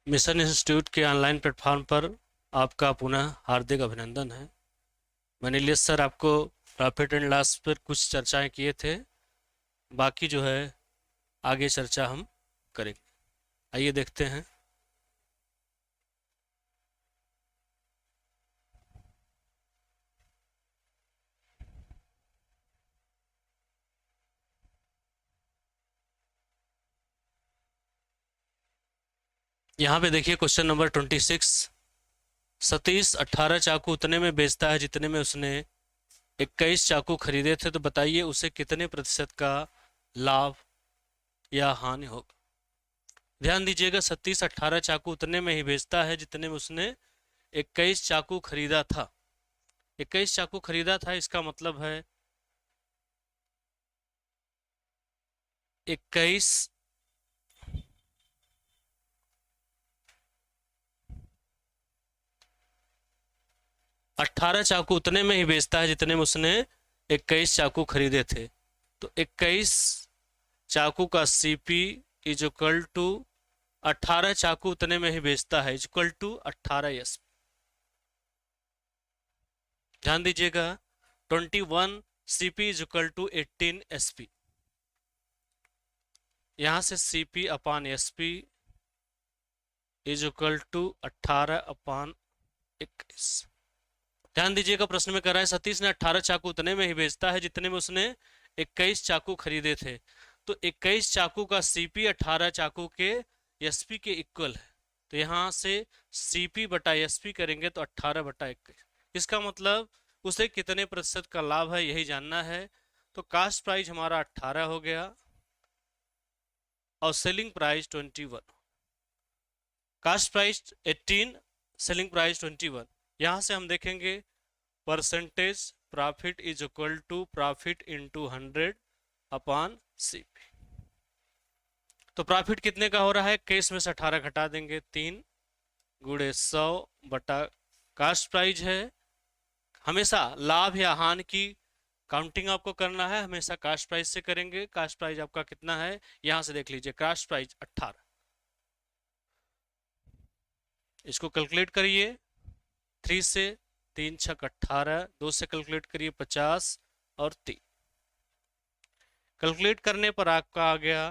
Mission institute के online platform पर आपका पुनः हार्दिक अभिनंदन है। मैंने लिस्ट सर आपको प्रॉफिट एंड लॉस पर कुछ चर्चाएं किए थे, बाकी जो है आगे चर्चा हम करेंगे। आइए देखते हैं। यहाँ पे देखिए क्वेश्चन नंबर 26। सतीश 18 चाकू उतने में बेचता है जितने में उसने 21 चाकू खरीदे थे, तो बताइए उसे कितने प्रतिशत का लाभ या हानि होगा। ध्यान दीजिएगा, सतीश 18 चाकू उतने में ही बेचता है जितने में उसने 21 चाकू खरीदा था। 21 चाकू खरीदा था, इसका मतलब है 21 18 चाकू उतने में ही बेचता है जितने में उसने 21 चाकू खरीदे थे। तो 21 चाकू का सीपी इज इक्वल टू 18 चाकू उतने में ही बेचता है इज इक्वल टू 18 एस। ध्यान दीजिएगा, 21 CP is equal to 18 SP. यहां से CP upon SP is equal to 18 upon 21। ध्यान दीजिएगा, प्रश्न में कह रहा है सतीश ने 18 चाकू उतने में ही बेचता है जितने में उसने 21 चाकू खरीदे थे। तो 21 चाकू का सीपी 18 चाकू के एसपी के इक्वल है। तो यहां से सीपी बटा एसपी करेंगे तो 18 बटा 21। इसका मतलब उसे कितने प्रतिशत का लाभ है यही जानना है। तो कास्ट प्राइस हमारा 18 हो गया और selling price 21। Cost price 18, selling price 21। यहां से हम देखेंगे percentage profit is equal to profit into 100 upon CP. तो प्रॉफिट कितने का हो रहा है, केस में से 18 घटा देंगे, 3 गुणे 100 बटा कास्ट प्राइस है। हमेशा लाभ या हानि की काउंटिंग आपको करना है, हमेशा कास्ट प्राइस से करेंगे। कास्ट प्राइस आपका कितना है, यहां से देख लीजिए, कास्ट प्राइस 18। इसको कैलकुलेट करिए, 3 से 3 छक 18, 2 से कैलकुलेट करिए 50 और 3 कैलकुलेट करने पर आपका आ गया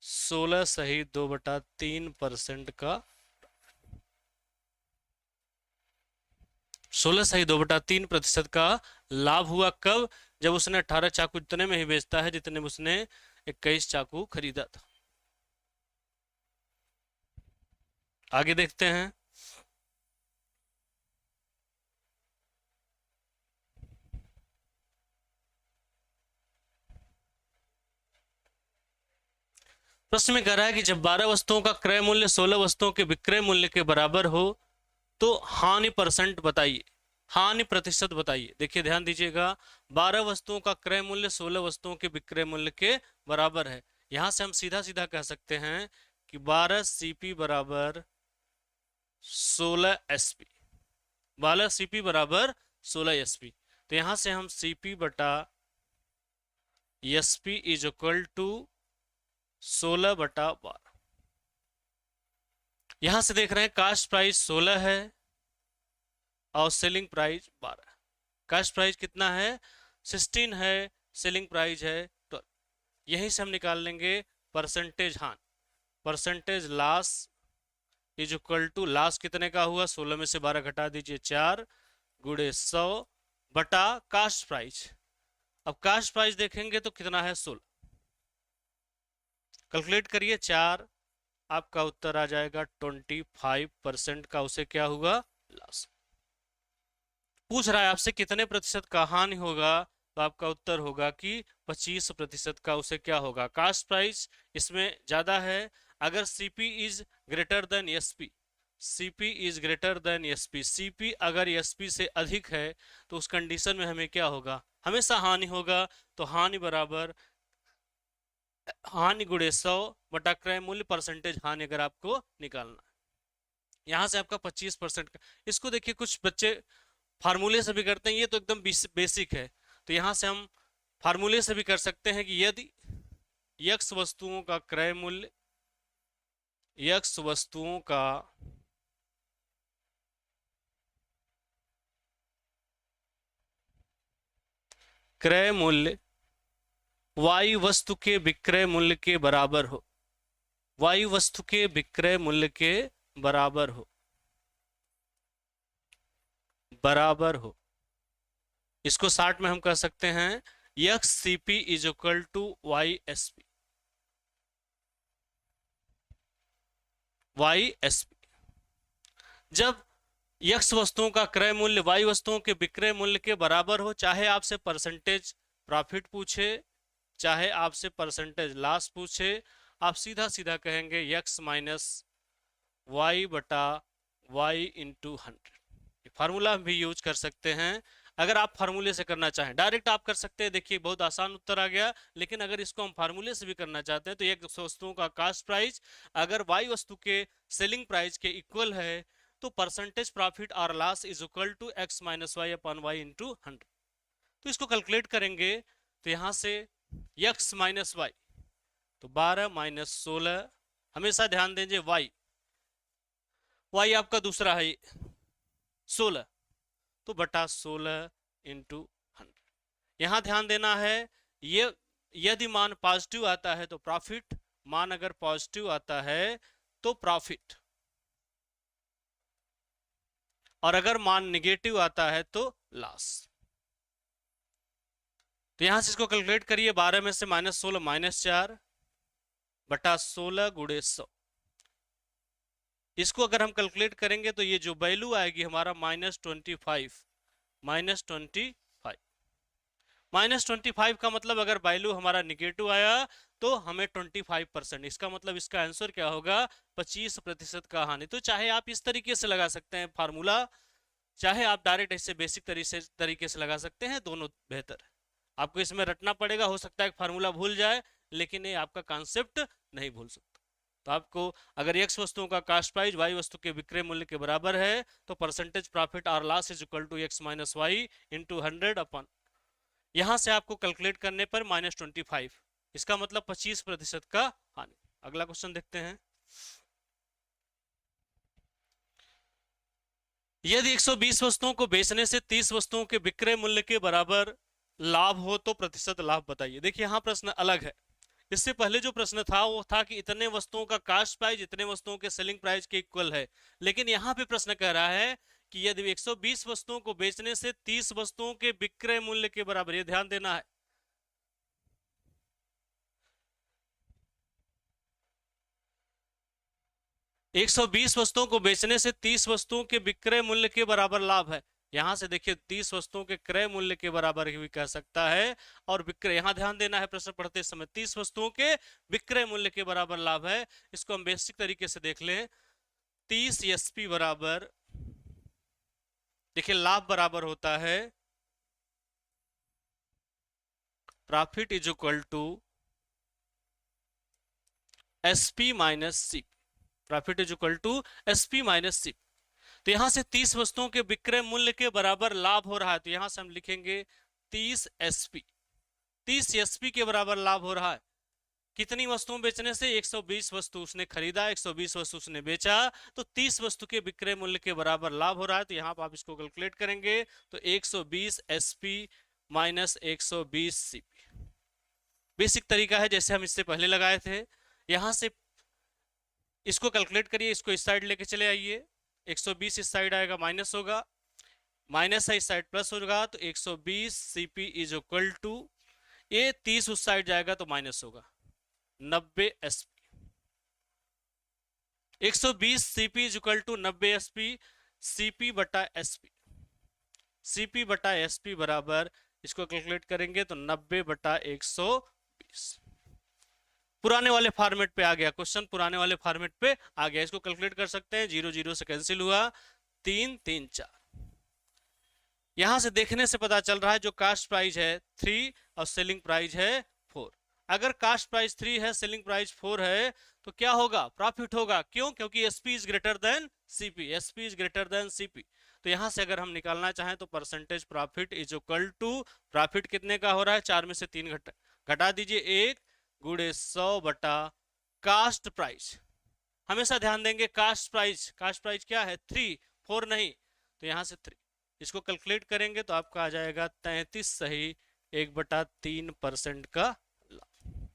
16 सही 2/3% का। 16 सही 2/3% का लाभ हुआ। कब? जब उसने 18 चाकू इतने में ही बेचता है जितने में उसने 21 चाकू खरीदा था। आगे देखते हैं। प्रश्न में कह रहा है कि जब 12 वस्तुओं का क्रय मूल्य 16 वस्तुओं के विक्रय मूल्य के बराबर हो तो हानि परसेंट बताइए, हानि प्रतिशत बताइए। देखिए ध्यान दीजिएगा, 12 वस्तुओं का क्रय मूल्य 16 वस्तुओं के विक्रय मूल्य के बराबर है। यहां से हम सीधा सीधा कह सकते हैं कि 12 सीपी बराबर 16 एसपी। 12 सीपी बराबर 16 एसपी। तो यहां से हम सीपी बटा एसपी इज इक्वल टू 16/12। यहां से देख रहे हैं कास्ट प्राइस 16 है और सेलिंग प्राइस 12। कास्ट प्राइस कितना है, 16 है, सेलिंग प्राइस है 12। यहीं से हम निकाल लेंगे परसेंटेज हानि। Percentage loss is equal to, loss कितने का हुआ, 16 में से 12 घटा दीजिए, 4 गुणे 100 बटा कास्ट प्राइस। अब कास्ट प्राइस देखेंगे तो कितना है, 16। कैलकुलेट करिए, 4, आपका उत्तर आ जाएगा 25% का उसे क्या हुआ, लॉस। पूछ रहा है आपसे कितने प्रतिशत का हानि होगा, तो आपका उत्तर होगा कि 25% का उसे क्या होगा। कास्ट प्राइस इसमें ज्यादा है। अगर CP is greater then SP, CP is greater then SP, CP अगर एसपी से अधिक है तो उस कंडीशन में हमें क्या होगा, हमेशा हानि होगा। तो हानि बराबर हानि गुणे 100 बटा क्रय मूल्य परसेंटेज हानि अगर आपको निकालना है। यहां से आपका 25% का, इसको देखिए कुछ बच्चे फार्मूले से भी करते हैं, ये तो एकदम बेसिक है। तो यहां से हम फार्मूले से भी कर सकते हैं कि यदि x वस्तुओं का क्रय मूल्य यक्स वस्तुओं का क्रय मूल्य वाई वस्तु के विक्रय मूल्य के बराबर हो, वाई वस्तु के विक्रय मूल्य के बराबर हो, बराबर हो। इसको शार्ट में हम कह सकते हैं x C P is equal to y S P, y S P. जब यक्स वस्तुओं का क्रय मूल्य वाई वस्तुओं के विक्रय मूल्य के बराबर हो, चाहे आपसे परसेंटेज प्रॉफिट पूछे, चाहे आपसे परसेंटेज लॉस पूछे, आप सीधा सीधा कहेंगे यक्स माइनस वाई बटा वाई इंटू 100। फार्मूला भी यूज कर सकते हैं। अगर आप फार्मूले से करना चाहें डायरेक्ट आप कर सकते हैं, देखिए बहुत आसान उत्तर आ गया। लेकिन अगर इसको हम फार्मूले से भी करना चाहते हैं तो एक वस्तुओं का कास्ट प्राइस अगर वाई वस्तु के सेलिंग प्राइस के इक्वल है तो परसेंटेज प्रॉफिट और loss is equal to x minus y upon y into 100। तो इसको कैलकुलेट करेंगे तो यहां से एक्स माइनस वाई तो 12 माइनस 16, हमेशा ध्यान दीजिए वाई, वाई आपका दूसरा है 16 तो बटा 16 इंटू 100। यहां ध्यान देना है ये यदि मान पॉजिटिव आता है तो प्रॉफिट, मान अगर पॉजिटिव आता है तो प्रॉफिट, और अगर मान निगेटिव आता है तो लॉस। तो यहां से इसको कैलकुलेट करिए, 12 में से माइनस 16 माइनस 4 बटा 16 गुणे 100। इसको अगर हम कैलकुलेट करेंगे तो ये जो वैल्यू आएगी हमारा -25, -25, -25 का मतलब अगर वैल्यू हमारा निगेटिव आया तो हमें 25%, इसका मतलब इसका आंसर क्या होगा 25% का हानि। तो चाहे आप इस तरीके से लगा सकते हैं फार्मूला, चाहे आप डायरेक्ट ऐसे बेसिक तरीके से लगा सकते हैं, दोनों बेहतर है। आपको इसमें रटना पड़ेगा, हो सकता है फार्मूला भूल जाए लेकिन ये आपका कॉन्सेप्ट नहीं भूल सकता। तो आपको अगर एक्स वस्तुओं का कास्ट प्राइस वाई वस्तु के विक्रय मूल्य के बराबर है तो परसेंटेज प्रॉफिट और loss is equal to x minus y into 100 upon, यहां से आपको कैलकुलेट करने पर -25, इसका मतलब 25% का हानि। अगला क्वेश्चन देखते हैं। यदि 120 वस्तुओं को बेचने से 30 वस्तुओं के विक्रय मूल्य के बराबर लाभ हो तो प्रतिशत लाभ बताइए। देखिए यहां प्रश्न अलग है, इससे पहले जो प्रश्न था वो था कि इतने वस्तुओं का कास्ट प्राइस इतने वस्तुओं के सेलिंग प्राइस के इक्वल है, लेकिन यहां पे प्रश्न कह रहा है कि यदि 120 वस्तुओं को बेचने से 30 वस्तुओं के विक्रय मूल्य के बराबर, ये ध्यान देना है, 120 वस्तुओं को बेचने से 30 वस्तुओं के विक्रय मूल्य के बराबर लाभ है। यहां से देखिए 30 वस्तुओं के क्रय मूल्य के बराबर भी कह सकता है, और विक्रय, यहां ध्यान देना है प्रश्न पढ़ते समय 30 वस्तुओं के विक्रय मूल्य के बराबर लाभ है। इसको हम बेसिक तरीके से देख लें, 30 एसपी बराबर, देखिए लाभ बराबर होता है profit is equal to SP minus C, profit is equal to SP minus C. तो यहां से 30 वस्तुओं के विक्रय मूल्य के बराबर लाभ हो रहा है, तो यहां से हम लिखेंगे 30 एसपी, 30 एसपी के बराबर लाभ हो रहा है। कितनी वस्तुओं बेचने से, 120 वस्तु उसने खरीदा, 120 वस्तु उसने बेचा, तो 30 वस्तु के विक्रय मूल्य के बराबर लाभ हो रहा है। तो यहां पर आप इसको कैलकुलेट करेंगे तो 120 एसपी माइनस 120 सीपी, बेसिक तरीका है जैसे हम इससे पहले लगाए थे। यहां से इसको कैलकुलेट करिए, इसको इस साइड लेके चले आइए, 120 इस साइड आएगा माइनस होगा, माइनस है इस साइड प्लस होगा, तो 120 सीपी इज इक्वल टू, ये 30 उस साइड जाएगा तो माइनस होगा 90 SP, 120 CP is equal to 90 SP, CP बटा एसपी, सीपी बटा एसपी बराबर, इसको कैलकुलेट करेंगे तो 90 बटा 120। पुराने वाले फॉर्मेट पे आ गया क्वेश्चन, पुराने वाले फॉर्मेट पे आ गया, इसको कैलकुलेट कर सकते हैं, 0 0 से कैंसिल हुआ, 3 3 4। यहां से देखने से पता चल रहा है जो कास्ट प्राइस है 3 और सेलिंग प्राइस है 4। अगर कास्ट प्राइस 3 है, सेलिंग प्राइस 4 है, तो क्या होगा, प्रॉफिट होगा। क्यों, क्योंकि SP is greater than CP, SP is greater than CP. तो यहां से अगर हम निकालना चाहें तो percentage profit is equal to, profit कितने का हो रहा है, 4 में से 3 घटा दीजिए 1 गुणे 100 बटा कास्ट प्राइस, हमेशा ध्यान देंगे कास्ट प्राइस क्या है 3, 4 नहीं, तो यहाँ से 3, इसको कैलकुलेट करेंगे तो आपका आ जाएगा 33 सही 1/3% का लाभ।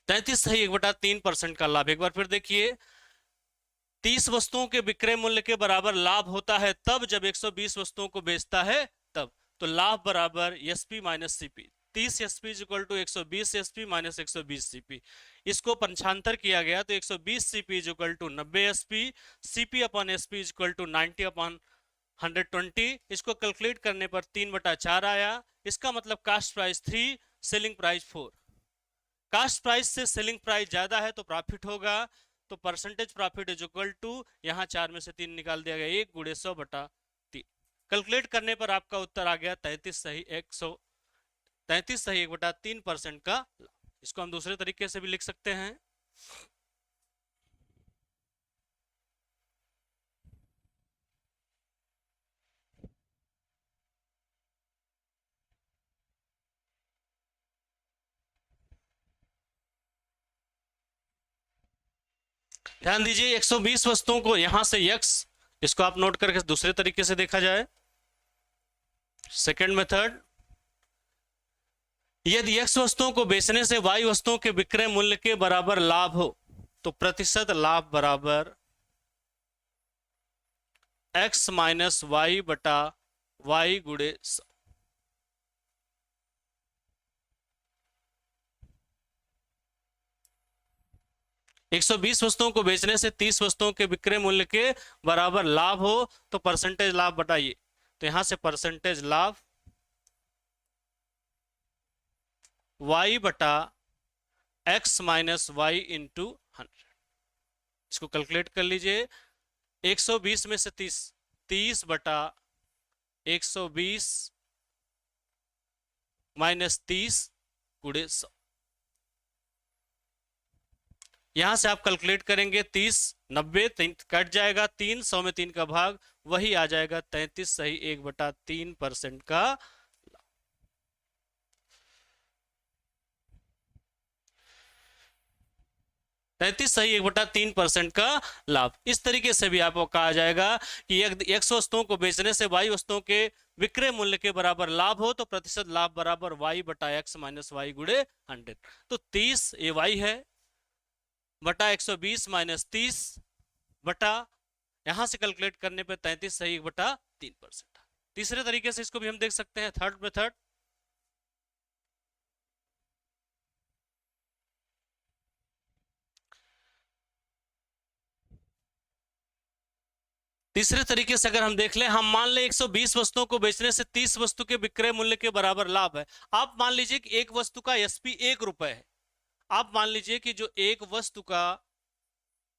33 सही 1/3% का लाभ। एक बार फिर देखिए, 30 वस्तुओं के विक्रय मूल्य के बराबर लाभ होता है तब जब 120 वस्तुओं को बेचता है तब। तो लाभ बराबर SP minus CP, 30 SP is equal to 120 SP minus 120 CP. इसको पंचांतर किया गया तो 120 CP is equal to 90 SP, CP upon SP is equal to 90 upon 120। इसको कैलकुलेट करने पर 3/4 आया। इसका मतलब cost price 3, selling price 4। Cost price से सेलिंग प्राइस ज्यादा है तो प्रॉफिट होगा, तो percentage profit is equal to, यहाँ 4 में से 3 निकाल दिया गया, 1 गुणे 100/3। कैलकुलेट करने पर आपका उत्तर आ गया 33 सही 1/3% का। इसको हम दूसरे तरीके से भी लिख सकते हैं। ध्यान दीजिए 120 वस्तुओं को यहां से x, इसको आप नोट करके दूसरे तरीके से देखा जाए। सेकंड मेथड, यदि x वस्तुओं को बेचने से y वस्तुओं के विक्रय मूल्य के बराबर लाभ हो तो प्रतिशत लाभ बराबर x माइनस वाई बटा वाई गुणे 100। 120 वस्तुओं को बेचने से 30 वस्तुओं के विक्रय मूल्य के बराबर लाभ हो तो परसेंटेज लाभ बताइए। तो यहां से परसेंटेज लाभ y बटा x माइनस वाई इंटू 100। इसको कैलकुलेट कर लीजिए। 120 में से 30, 30 बटा 120 माइनस 30 गुणे 100। यहां से आप कैलकुलेट करेंगे 30, 90 कट जाएगा, 3, 100 में 3 का भाग, वही आ जाएगा 33 सही 1/3% का। 33 सही 1/3% का लाभ। इस तरीके से भी आपको कहा जाएगा कि x वस्तुओं को बेचने से y वस्तुओं के विक्रय मूल्य के बराबर लाभ हो तो प्रतिशत लाभ बराबर y बटा x माइनस वाई गुणे 100। तो 30 ये y है बटा 120 माइनस 30 बटा, यहां से कैलकुलेट करने पे 33 सही 1/3%। तीसरे तरीके से इसको भी हम देख सकते हैं, थर्ड मेथड। तीसरे तरीके से अगर हम देख लें, हम मान लें 120 वस्तुओं को बेचने से 30 वस्तु के विक्रय मूल्य के बराबर लाभ है। आप मान लीजिए कि एक वस्तु का एसपी 1 रुपए है। आप मान लीजिए कि जो एक वस्तु का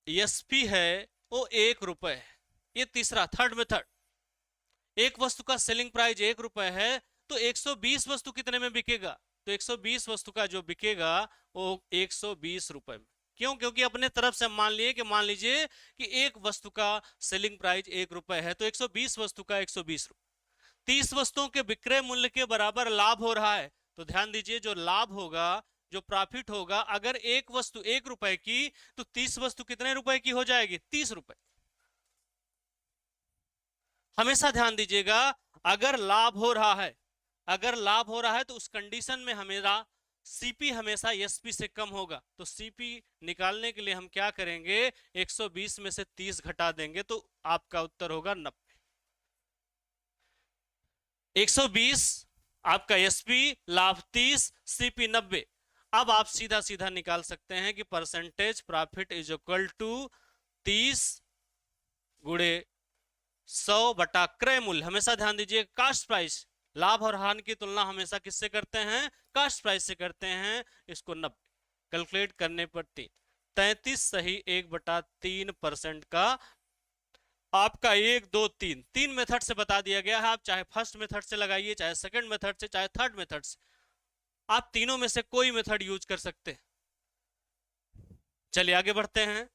एसपी है वो 1 रुपए है। ये तीसरा थर्ड मेथड। एक वस्तु का सेलिंग प्राइस 1 रुपए है तो 120 वस्तु कितने में बिकेगा? तो 120 वस्तु का जो बिकेगा वो 120 रुपए में। क्यों? क्योंकि अपने तरफ से मान लीजिए कि एक वस्तु का सेलिंग प्राइस 1 रुपए है तो 120 वस्तु का 120 रुपए। 30 वस्तुओं के विक्रय मूल्य के बराबर लाभ हो रहा है तो ध्यान दीजिए जो लाभ होगा, जो प्रॉफिट होगा, अगर एक वस्तु 1 रुपए की तो 30 वस्तु कितने रुपए की हो जाएगी? 30 रुपए। हमेशा ध्यान दीजिएगा अगर लाभ हो रहा है तो उस कंडीशन में हमेशा सीपी हमेशा एसपी से कम होगा। तो सीपी निकालने के लिए हम क्या करेंगे? 120 में से 30 घटा देंगे तो आपका उत्तर होगा 90। 120 आपका एसपी, लाभ 30, सीपी 90। अब आप सीधा सीधा निकाल सकते हैं कि percentage profit is equal to 30 गुणे 100 बटा क्रय मूल्य। हमेशा ध्यान दीजिए कास्ट प्राइस, लाभ और हानि की तुलना हमेशा किससे करते हैं? कास्ट प्राइस से करते हैं। इसको 90 कैलकुलेट करने पर 33 सही 1/3% का आपका 1, 2, 3 तीन मेथड से बता दिया गया है। आप चाहे फर्स्ट मेथड से लगाइए, चाहे सेकंड मेथड से, चाहे थर्ड मेथड से, आप तीनों में से कोई मेथड यूज कर सकते हैं। चलिए आगे बढ़ते हैं।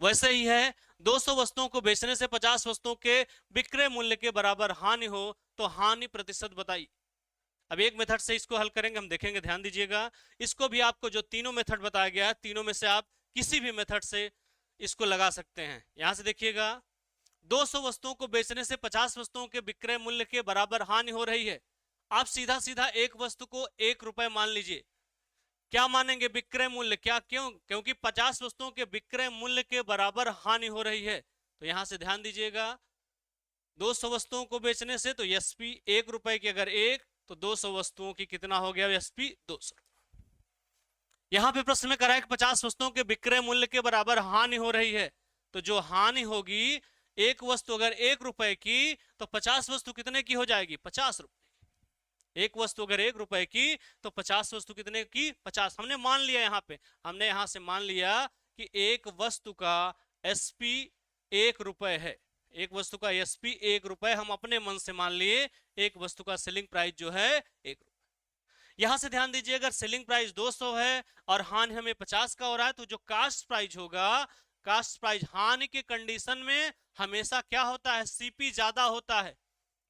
वैसे ही है 200 वस्तुओं को बेचने से 50 वस्तुओं के विक्रय मूल्य के बराबर हानि हो तो हानि प्रतिशत बताइए। अब एक मेथड से इसको हल करेंगे, हम देखेंगे, ध्यान दीजिएगा। इसको भी आपको जो तीनों मेथड बताया गया है, तीनों में से आप किसी भी मेथड से इसको लगा सकते हैं। यहां से देखिएगा, 200 वस्तुओं को बेचने से 50 वस्तुओं के विक्रय मूल्य के बराबर हानि हो रही है। आप सीधा सीधा एक वस्तु को 1 रुपए मान लीजिए। क्या मानेंगे? विक्रय मूल्य। क्या? क्यों? क्योंकि 50 वस्तुओं के विक्रय मूल्य के बराबर हानि हो रही है। तो यहां से ध्यान दीजिएगा, 200 वस्तुओं को बेचने से, तो एसपी 1 रुपए की अगर 1, तो 200 वस्तुओं की कितना हो गया एसपी? 200। यहां पे प्रश्न में करा है कि 50 वस्तुओं के विक्रय मूल्य के बराबर हानि हो रही है। तो जो हानि होगी, एक वस्तु अगर 1 रुपए की, तो 50 वस्तु कितने की हो जाएगी? 50 रुपए। एक वस्तु अगर 1 रुपए की, तो 50 वस्तु कितने की? 50। हमने मान लिया, यहां पे हमने यहां से मान लिया कि एक वस्तु का एसपी 1 रुपए है। एक वस्तु का एसपी 1 रुपए हम अपने मन से मान लिए। एक वस्तु का सेलिंग प्राइस जो है 1 रुपए। यहां से ध्यान दीजिए, अगर सेलिंग प्राइस 200 है और हानि हमें 50 का हो रहा है, तो जो कास्ट प्राइस होगा, कास्ट प्राइस हानि के कंडीशन में हमेशा क्या होता है? सीपी ज्यादा होता है।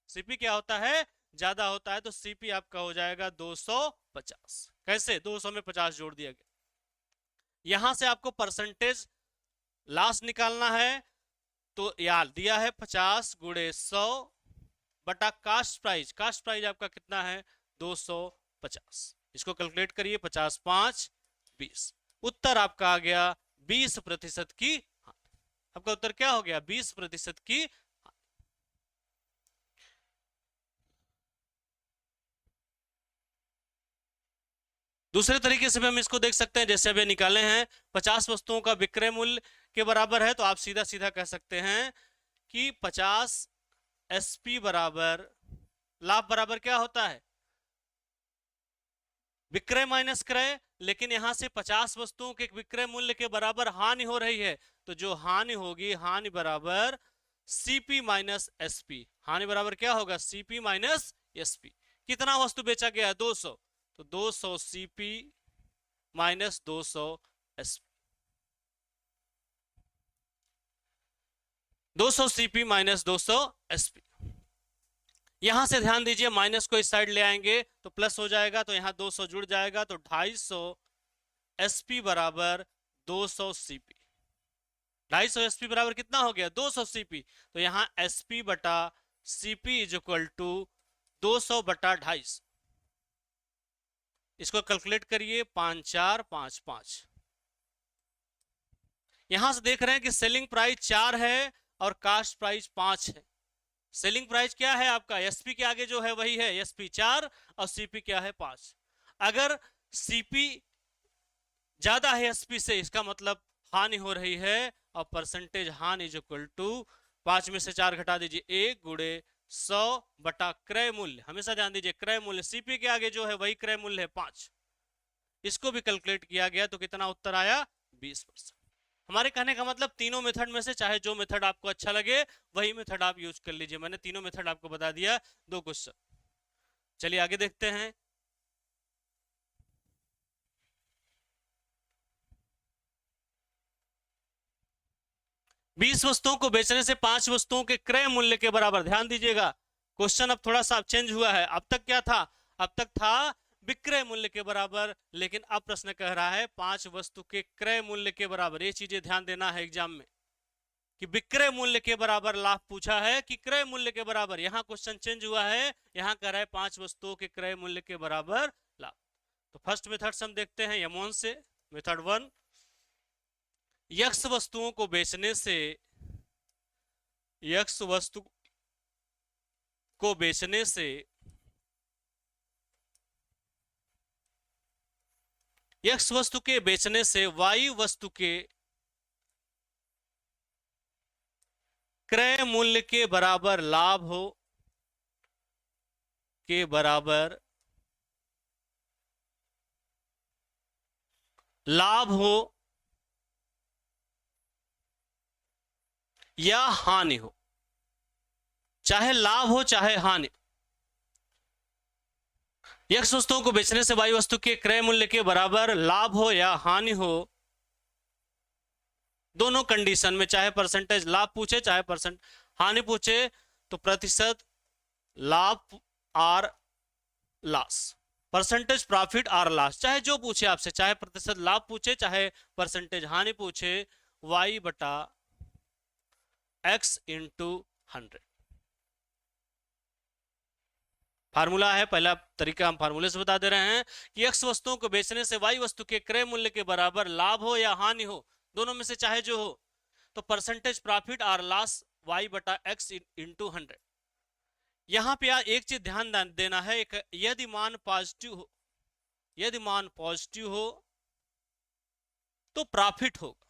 सीपी क्या होता है? ज्यादा होता है। तो सीपी आपका हो जाएगा 250। कैसे? 200 में 50 जोड़ दिया गया। यहां से आपको परसेंटेज लॉस निकालना है, तो यार दिया है 50 गुणे 100 बटा कास्ट प्राइस। कास्ट प्राइस आपका कितना है? 250। इसको कैलकुलेट करिए, 50 5 20। उत्तर आपका आ गया 20% की हानि। आपका उत्तर क्या हो गया? 20% की। दूसरे तरीके से भी हम इसको देख सकते हैं, जैसे अभी निकाले हैं 50 वस्तुओं का विक्रय मूल्य के बराबर है, तो आप सीधा सीधा कह सकते हैं कि 50 एसपी बराबर, लाभ बराबर क्या होता है? विक्रय माइनस क्रय। लेकिन यहां से 50 वस्तुओं के विक्रय मूल्य के बराबर हानि हो रही है, तो जो हानि होगी, हानि बराबर सीपी माइनस एसपी। हानि बराबर क्या होगा? CP minus SP. कितना वस्तु बेचा गया? 200। तो 200 CP minus 200 SP. 200 CP minus 200 SP. यहां से ध्यान दीजिए, माइनस को इस साइड ले आएंगे तो प्लस हो जाएगा, तो यहां 200 जुड़ जाएगा, तो 250 एसपी बराबर 200 सीपी। 250 एसपी बराबर कितना हो गया? 200 सीपी। तो यहां एसपी बटा सीपी इज इक्वल टू 200 बटा 250। इसको कैलकुलेट करिए, 5 4 5 5। यहां से देख रहे हैं कि सेलिंग प्राइस 4 है और कास्ट प्राइस 5 है। सेलिंग प्राइस क्या है आपका? एसपी के आगे जो है वही है, एसपी 4 और सीपी क्या है? 5। अगर सीपी ज्यादा है एसपी से, इसका मतलब हानि हो रही है, और परसेंटेज हानि इज इक्वल टू 5 में से 4 घटा दीजिए, 1 गुणे 100 बटा क्रय मूल्य। हमेशा ध्यान दीजिए, क्रय मूल्य सीपी के आगे जो है वही क्रय मूल्य है 5। इसको भी कैलकुलेट किया गया, तो कितना उत्तर आया? 20%। हमारे कहने का मतलब, तीनों मेथड में से चाहे जो मेथड आपको अच्छा लगे वही मेथड आप यूज कर लीजिए। मैंने तीनों मेथड आपको बता दिया, 2 क्वेश्चन। चलिए आगे देखते हैं। बीस वस्तुओं को बेचने से 5 वस्तुओं के क्रय मूल्य के बराबर। ध्यान दीजिएगा, क्वेश्चन अब थोड़ा सा चेंज हुआ है। अब तक क्या था? अब तक था विक्रय मूल्य के बराबर, लेकिन अब प्रश्न कह रहा है 5 वस्तु के क्रय मूल्य के बराबर। ये चीजें ध्यान देना है एग्जाम में, कि विक्रय मूल्य के बराबर लाभ पूछा है कि क्रय मूल्य के बराबर। यहां क्वेश्चन चेंज हुआ है, यहां कह रहा है 5 वस्तुओं के क्रय मूल्य के बराबर लाभ। तो फर्स्ट मेथड से हम देखते हैं यमोन से। मेथड 1, यक्स वस्तुओं को बेचने से, यक्स वस्तु को बेचने से यक्स वस्तु के बेचने से वाई वस्तु के क्रय मूल्य के बराबर लाभ हो, के बराबर लाभ हो या हानि हो। चाहे लाभ हो चाहे हानि, यक्स वस्तुओं को बेचने से वाई वस्तु के क्रय मूल्य के बराबर लाभ हो या हानि हो, दोनों कंडीशन में, चाहे परसेंटेज लाभ पूछे चाहे परसेंट हानि पूछे, तो प्रतिशत लाभ आर लॉस, परसेंटेज प्रॉफिट और लॉस, चाहे जो पूछे आपसे, चाहे प्रतिशत लाभ पूछे, चाहे परसेंटेज हानि पूछे, y बटा x इंटू 100। फार्मूला है, पहला तरीका हम फार्मूले से बता दे रहे हैं कि x वस्तुओं को बेचने से y वस्तु के क्रय मूल्य के बराबर लाभ हो या हानि हो, दोनों में से चाहे जो हो, तो परसेंटेज प्रॉफिट और लॉस y बटा x इंटू 100। यहां पे एक चीज ध्यान देना है, यदि मान पॉजिटिव हो, यदि मान पॉजिटिव हो तो प्रॉफिट होगा।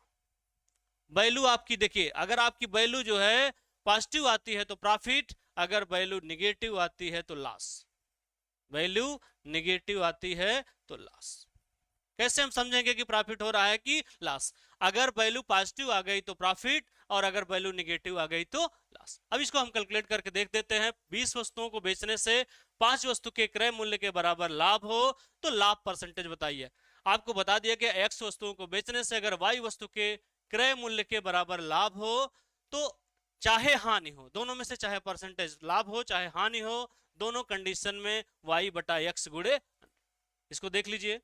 वैल्यू आपकी देखिए, अगर आपकी वैल्यू जो है पॉजिटिव आती है तो प्रॉफिट, अगर वैल्यू निगेटिव आती है तो लॉस, वैल्यू निगेटिव आती है तो लॉस। कैसे हम समझेंगे कि प्रॉफिट हो रहा है कि लॉस? अगर वैल्यू पॉजिटिव आ गई तो प्रॉफिट, और अगर वैल्यू निगेटिव आ गई तो लॉस। अब इसको हम कैलकुलेट करके देख देते हैं। 20 वस्तुओं को बेचने से 5 वस्तु के क्रय मूल्य के बराबर लाभ हो तो लाभ परसेंटेज बताइए। आपको बता दिया कि x वस्तुओं को बेचने से अगर y वस्तु के क्रय मूल्य के बराबर लाभ हो तो चाहे हानि हो, दोनों में से चाहे परसेंटेज लाभ हो चाहे हानि हो, दोनों कंडीशन में y बटा x गुणे। इसको देख लीजिए,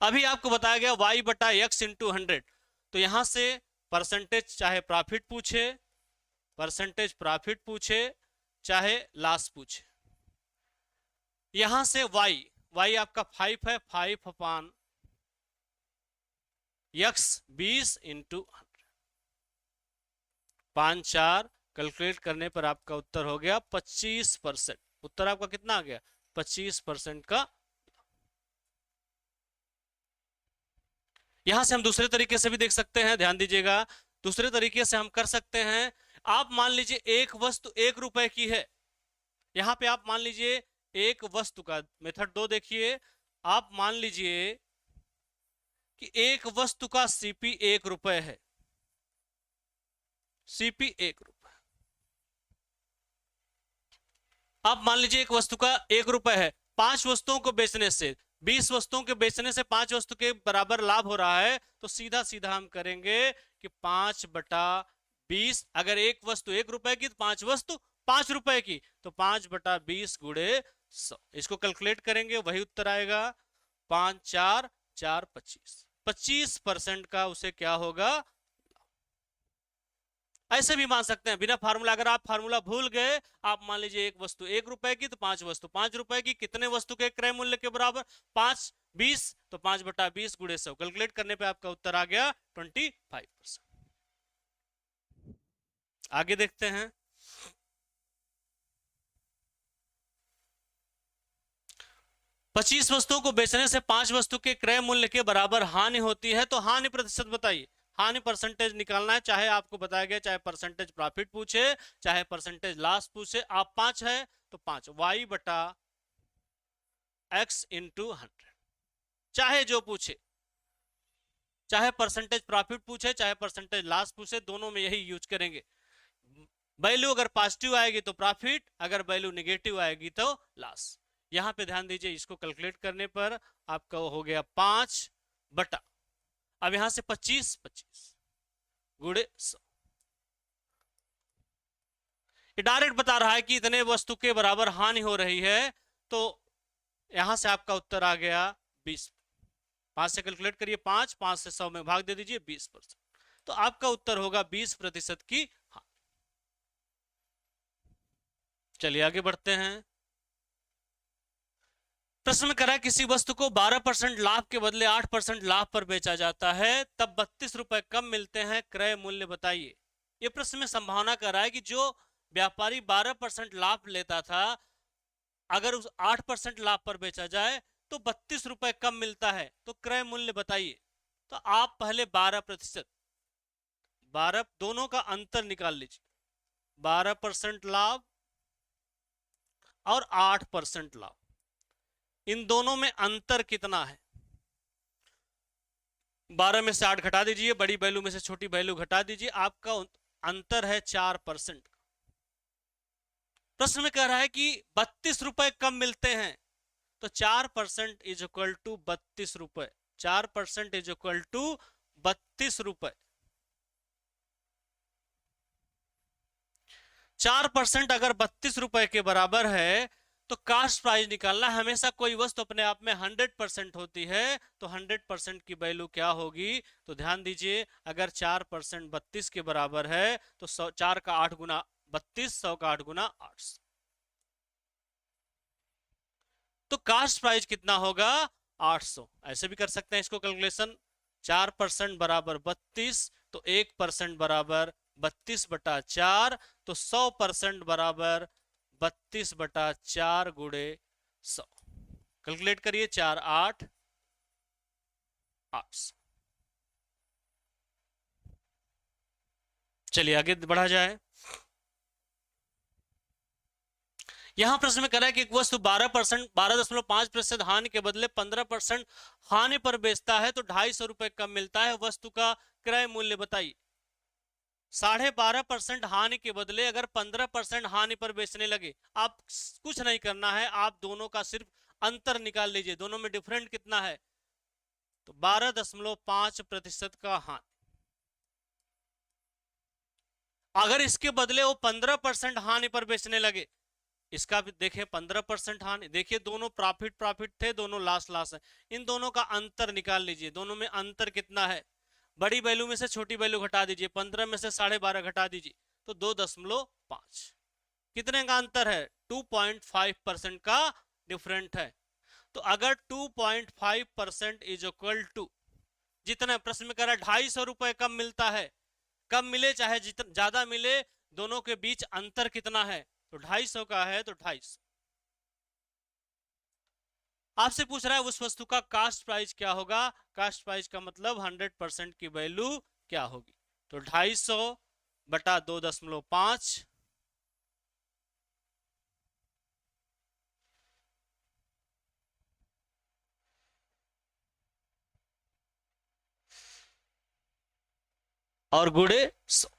अभी आपको बताया गया y बटा x इंटू 100, तो यहां से परसेंटेज चाहे प्रॉफिट पूछे, परसेंटेज प्रॉफिट पूछे, चाहे लॉस पूछे, यहां से y आपका 5 है, 5 अपान x 20 इंटू 100, 5 4 कैलकुलेट करने पर आपका उत्तर हो गया 25%। उत्तर आपका कितना आ गया? 25% का। यहां से हम दूसरे तरीके से भी देख सकते हैं, ध्यान दीजिएगा, दूसरे तरीके से हम कर सकते हैं। आप मान लीजिए एक वस्तु 1 रुपए की है, यहां पे आप मान लीजिए एक वस्तु का मेथड 2 देखिए, आप मान लीजिए कि एक वस्तु का सीपी 1 रुपए है, सीपी 1 रुपए। आप मान लीजिए एक वस्तु का 1 रुपए है, 5 वस्तुओं को बेचने से, 20 वस्तुओं के बेचने से 5 वस्तु के बराबर लाभ हो रहा है, तो सीधा सीधा हम करेंगे कि 5 बटा 20, अगर एक वस्तु 1 रुपए की तो 5 वस्तु 5 रुपए की, तो 5 बटा 20 गुणे 100। इसको कैलकुलेट करेंगे, वही उत्तर आएगा 5 4 4 25। 25% का उसे क्या होगा? ऐसे भी मान सकते हैं बिना फार्मूला, अगर आप फार्मूला भूल गए, आप मान लीजिए एक वस्तु 1 रुपए की तो 5 वस्तु 5 रुपए की, कितने वस्तु के क्रय मूल्य के बराबर? 5 20, तो 5 बटा 20 गुणे 100, कैलकुलेट करने पे आपका उत्तर आ गया 25%। आगे देखते हैं, 25 वस्तुओं को बेचने से 5 वस्तु के क्रय मूल्य के बराबर हानि होती है, तो हानि प्रतिशत बताइए। हानि परसेंटेज निकालना है, चाहे आपको बताया गया चाहे परसेंटेज प्रॉफिट पूछे चाहे परसेंटेज लॉस पूछे। आप 5 है तो 5 y बटा x इंटू 100, चाहे जो पूछे, चाहे परसेंटेज प्रॉफिट पूछे चाहे परसेंटेज लॉस पूछे, दोनों में यही यूज करेंगे। वैल्यू अगर पॉजिटिव आएगी तो प्रॉफिट, अगर वैल्यू निगेटिव आएगी तो लॉस। यहां पे ध्यान दीजिए, इसको कैलकुलेट करने पर आपका हो गया 5 बटा, अब यहां से 25 25 गुणे 100, ये डायरेक्ट बता रहा है कि इतने वस्तु के बराबर हानि हो रही है, तो यहां से आपका उत्तर आ गया 20। 5 से कैलकुलेट करिए, 5 5 से 100 में भाग दे दीजिए 20%, तो आपका उत्तर होगा 20% की हानि। चलिए आगे बढ़ते हैं। प्रश्न में करा किसी वस्तु को 12% लाभ के बदले 8% लाभ पर बेचा जाता है, तब 32 रुपए कम मिलते हैं, क्रय मूल्य बताइए। यह प्रश्न में संभावना कर रहा है कि जो व्यापारी 12% लाभ लेता था, अगर उस 8% लाभ पर बेचा जाए तो 32 रुपए कम मिलता है, तो क्रय मूल्य बताइए। तो आप पहले 12%, 12 दोनों का अंतर निकाल लीजिए, 12% लाभ और 8% लाभ, इन दोनों में अंतर कितना है? 12 में से 8 घटा दीजिए, बड़ी वैल्यू में से छोटी वैल्यू घटा दीजिए, आपका अंतर है 4%। प्रश्न में कह रहा है कि 32 रुपए कम मिलते हैं, तो 4% इज इक्वल टू 32 रुपए, 4% इज इक्वल टू 32 रुपए। 4% अगर 32 रुपए के बराबर है तो कास्ट प्राइस निकालना है। हमेशा कोई वस्तु अपने आप में 100% होती है तो 100% की वैल्यू क्या होगी, तो ध्यान दीजिए, अगर 4% 32 के बराबर है तो 4 का 8 गुना 32, 100 का 8 गुना 800। तो कास्ट प्राइस कितना होगा, 800। ऐसे भी कर सकते हैं इसको कैलकुलेशन। 4% बराबर 32, तो 1% बराबर 32/4, तो 100% बराबर 32/4 गुणे 100। कैलकुलेट करिए, 4 8 800। चलिए आगे बढ़ा जाए। यहां प्रश्न में कह रहा है कि एक वस्तु 12.5% हानि के बदले 15% हानि पर बेचता है तो 250 रुपए कम मिलता है, वस्तु का क्रय मूल्य बताइए। 12.5% हानि के बदले अगर 15% हानि पर बेचने लगे, आप कुछ नहीं करना है, आप दोनों का सिर्फ अंतर निकाल लीजिए, दोनों में डिफरेंट कितना है, तो 12.5% का हानि। अगर इसके बदले वो 15% हानि पर बेचने लगे, इसका भी देखें 15% हानि, देखिए दोनों प्रॉफिट प्रॉफिट थे, दोनों लॉस लॉस है। इन दोनों का अंतर निकाल लीजिए, दोनों में अंतर कितना है, बड़ी वैल्यू में से छोटी वैल्यू घटा दीजिए, 15 में से 12.5 घटा दीजिए तो 2.5। कितने का अंतर है, 2.5% का डिफरेंट है। तो अगर 2.5% इज इक्वल टू, जितना प्रश्न में कह रहा है 250 रुपए कम मिलता है, कम मिले चाहे जितना ज्यादा मिले, दोनों के बीच अंतर कितना है, तो 250 का है, तो 250। आपसे पूछ रहा है उस वस्तु का कास्ट प्राइस क्या होगा, कास्ट प्राइस का मतलब 100% की वैल्यू क्या होगी, तो 250/2.5। और गुणे 100।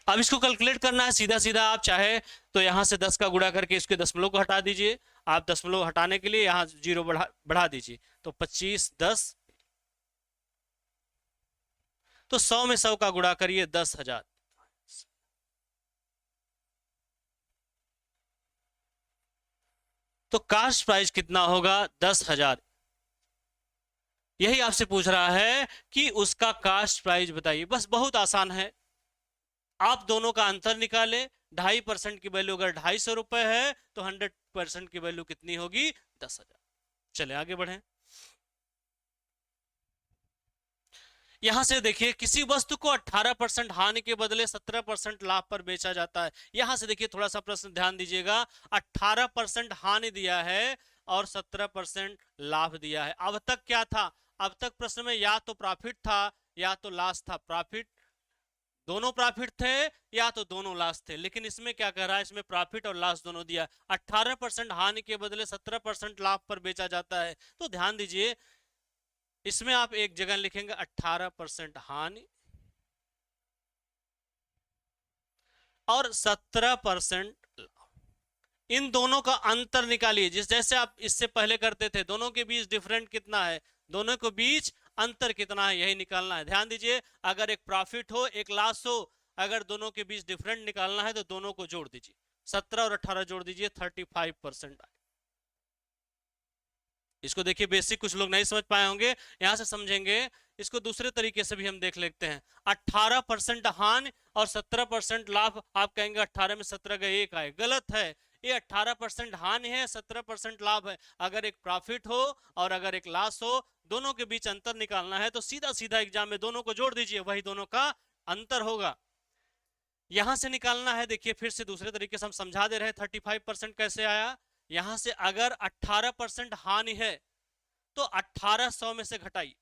अब इसको कैलकुलेट करना है सीधा सीधा, आप चाहे तो यहां से 10 का गुणा करके इसके दशमलव को हटा दीजिए। आप दशमलव हटाने के लिए यहां 0 बढ़ा दीजिए, तो 25 10, तो 100 में 100 का गुणा करिए 10,000। तो कास्ट प्राइस कितना होगा, 10,000। यही आपसे पूछ रहा है कि उसका कास्ट प्राइस बताइए, बस बहुत आसान है। आप दोनों का अंतर निकालें, 2.5% की वैल्यू अगर 250 रुपए है तो 100% की वैल्यू कितनी होगी, 10,000। चले आगे बढ़े। यहां से देखिए किसी वस्तु को 18% हानि के बदले 17% लाभ पर बेचा जाता है। यहां से देखिए थोड़ा सा प्रश्न ध्यान दीजिएगा, 18% हानि दिया है और 17% लाभ दिया है। अब तक क्या था, अब तक प्रश्न में या तो प्रॉफिट था या तो लॉस था। प्रॉफिट, दोनों प्रॉफिट थे या तो दोनों लॉस थे, लेकिन इसमें क्या कह रहा है, इसमें प्रॉफिट और लॉस दोनों दिया। 18% हानि के बदले 17% लाभ पर बेचा जाता है, तो ध्यान दीजिए इसमें आप एक जगह लिखेंगे 18% हानि और 17%। इन दोनों का अंतर निकालिए, जिस जैसे आप इससे पहले करते थे, दोनों के बीच डिफरेंट कितना है, दोनों के बीच अंतर कितना है, यही निकालना है। ध्यान दीजिए, अगर एक प्रॉफिट हो एक लॉस हो, अगर दोनों के बीच डिफरेंट निकालना है तो दोनों को जोड़ दीजिए, 17 और 18 जोड़ दीजिए, 35% आए। इसको देखिए बेसिक कुछ लोग नहीं समझ पाए होंगे, यहां से समझेंगे। इसको दूसरे तरीके से भी हम देख लेते हैं, 18% हानि और 17% लाभ। आप कहेंगे 18 में 17 का एक आए, गलत है। ये 18% हानि है, 17% लाभ है। अगर एक प्रॉफिट हो और अगर एक लॉस हो, दोनों के बीच अंतर निकालना है तो सीधा सीधा एग्जाम में दोनों को जोड़ दीजिए, वही दोनों का अंतर होगा। यहां से निकालना है, देखिए फिर से दूसरे तरीके से हम समझा दे रहे हैं। 35% कैसे आया, यहां से अगर 18% हानि है तो 1800 में से घटाइए,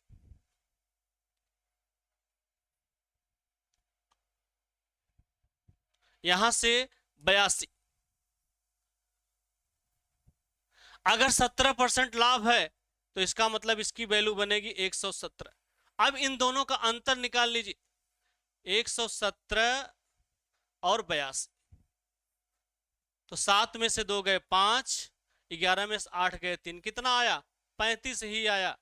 यहां से 82। अगर 17% लाभ है तो इसका मतलब इसकी वैल्यू बनेगी 117। अब इन दोनों का अंतर निकाल लीजिए, 117 और 82, तो 7 में से 2 गए 5, 11 में से 8 गए 3, कितना आया, 35 ही आया।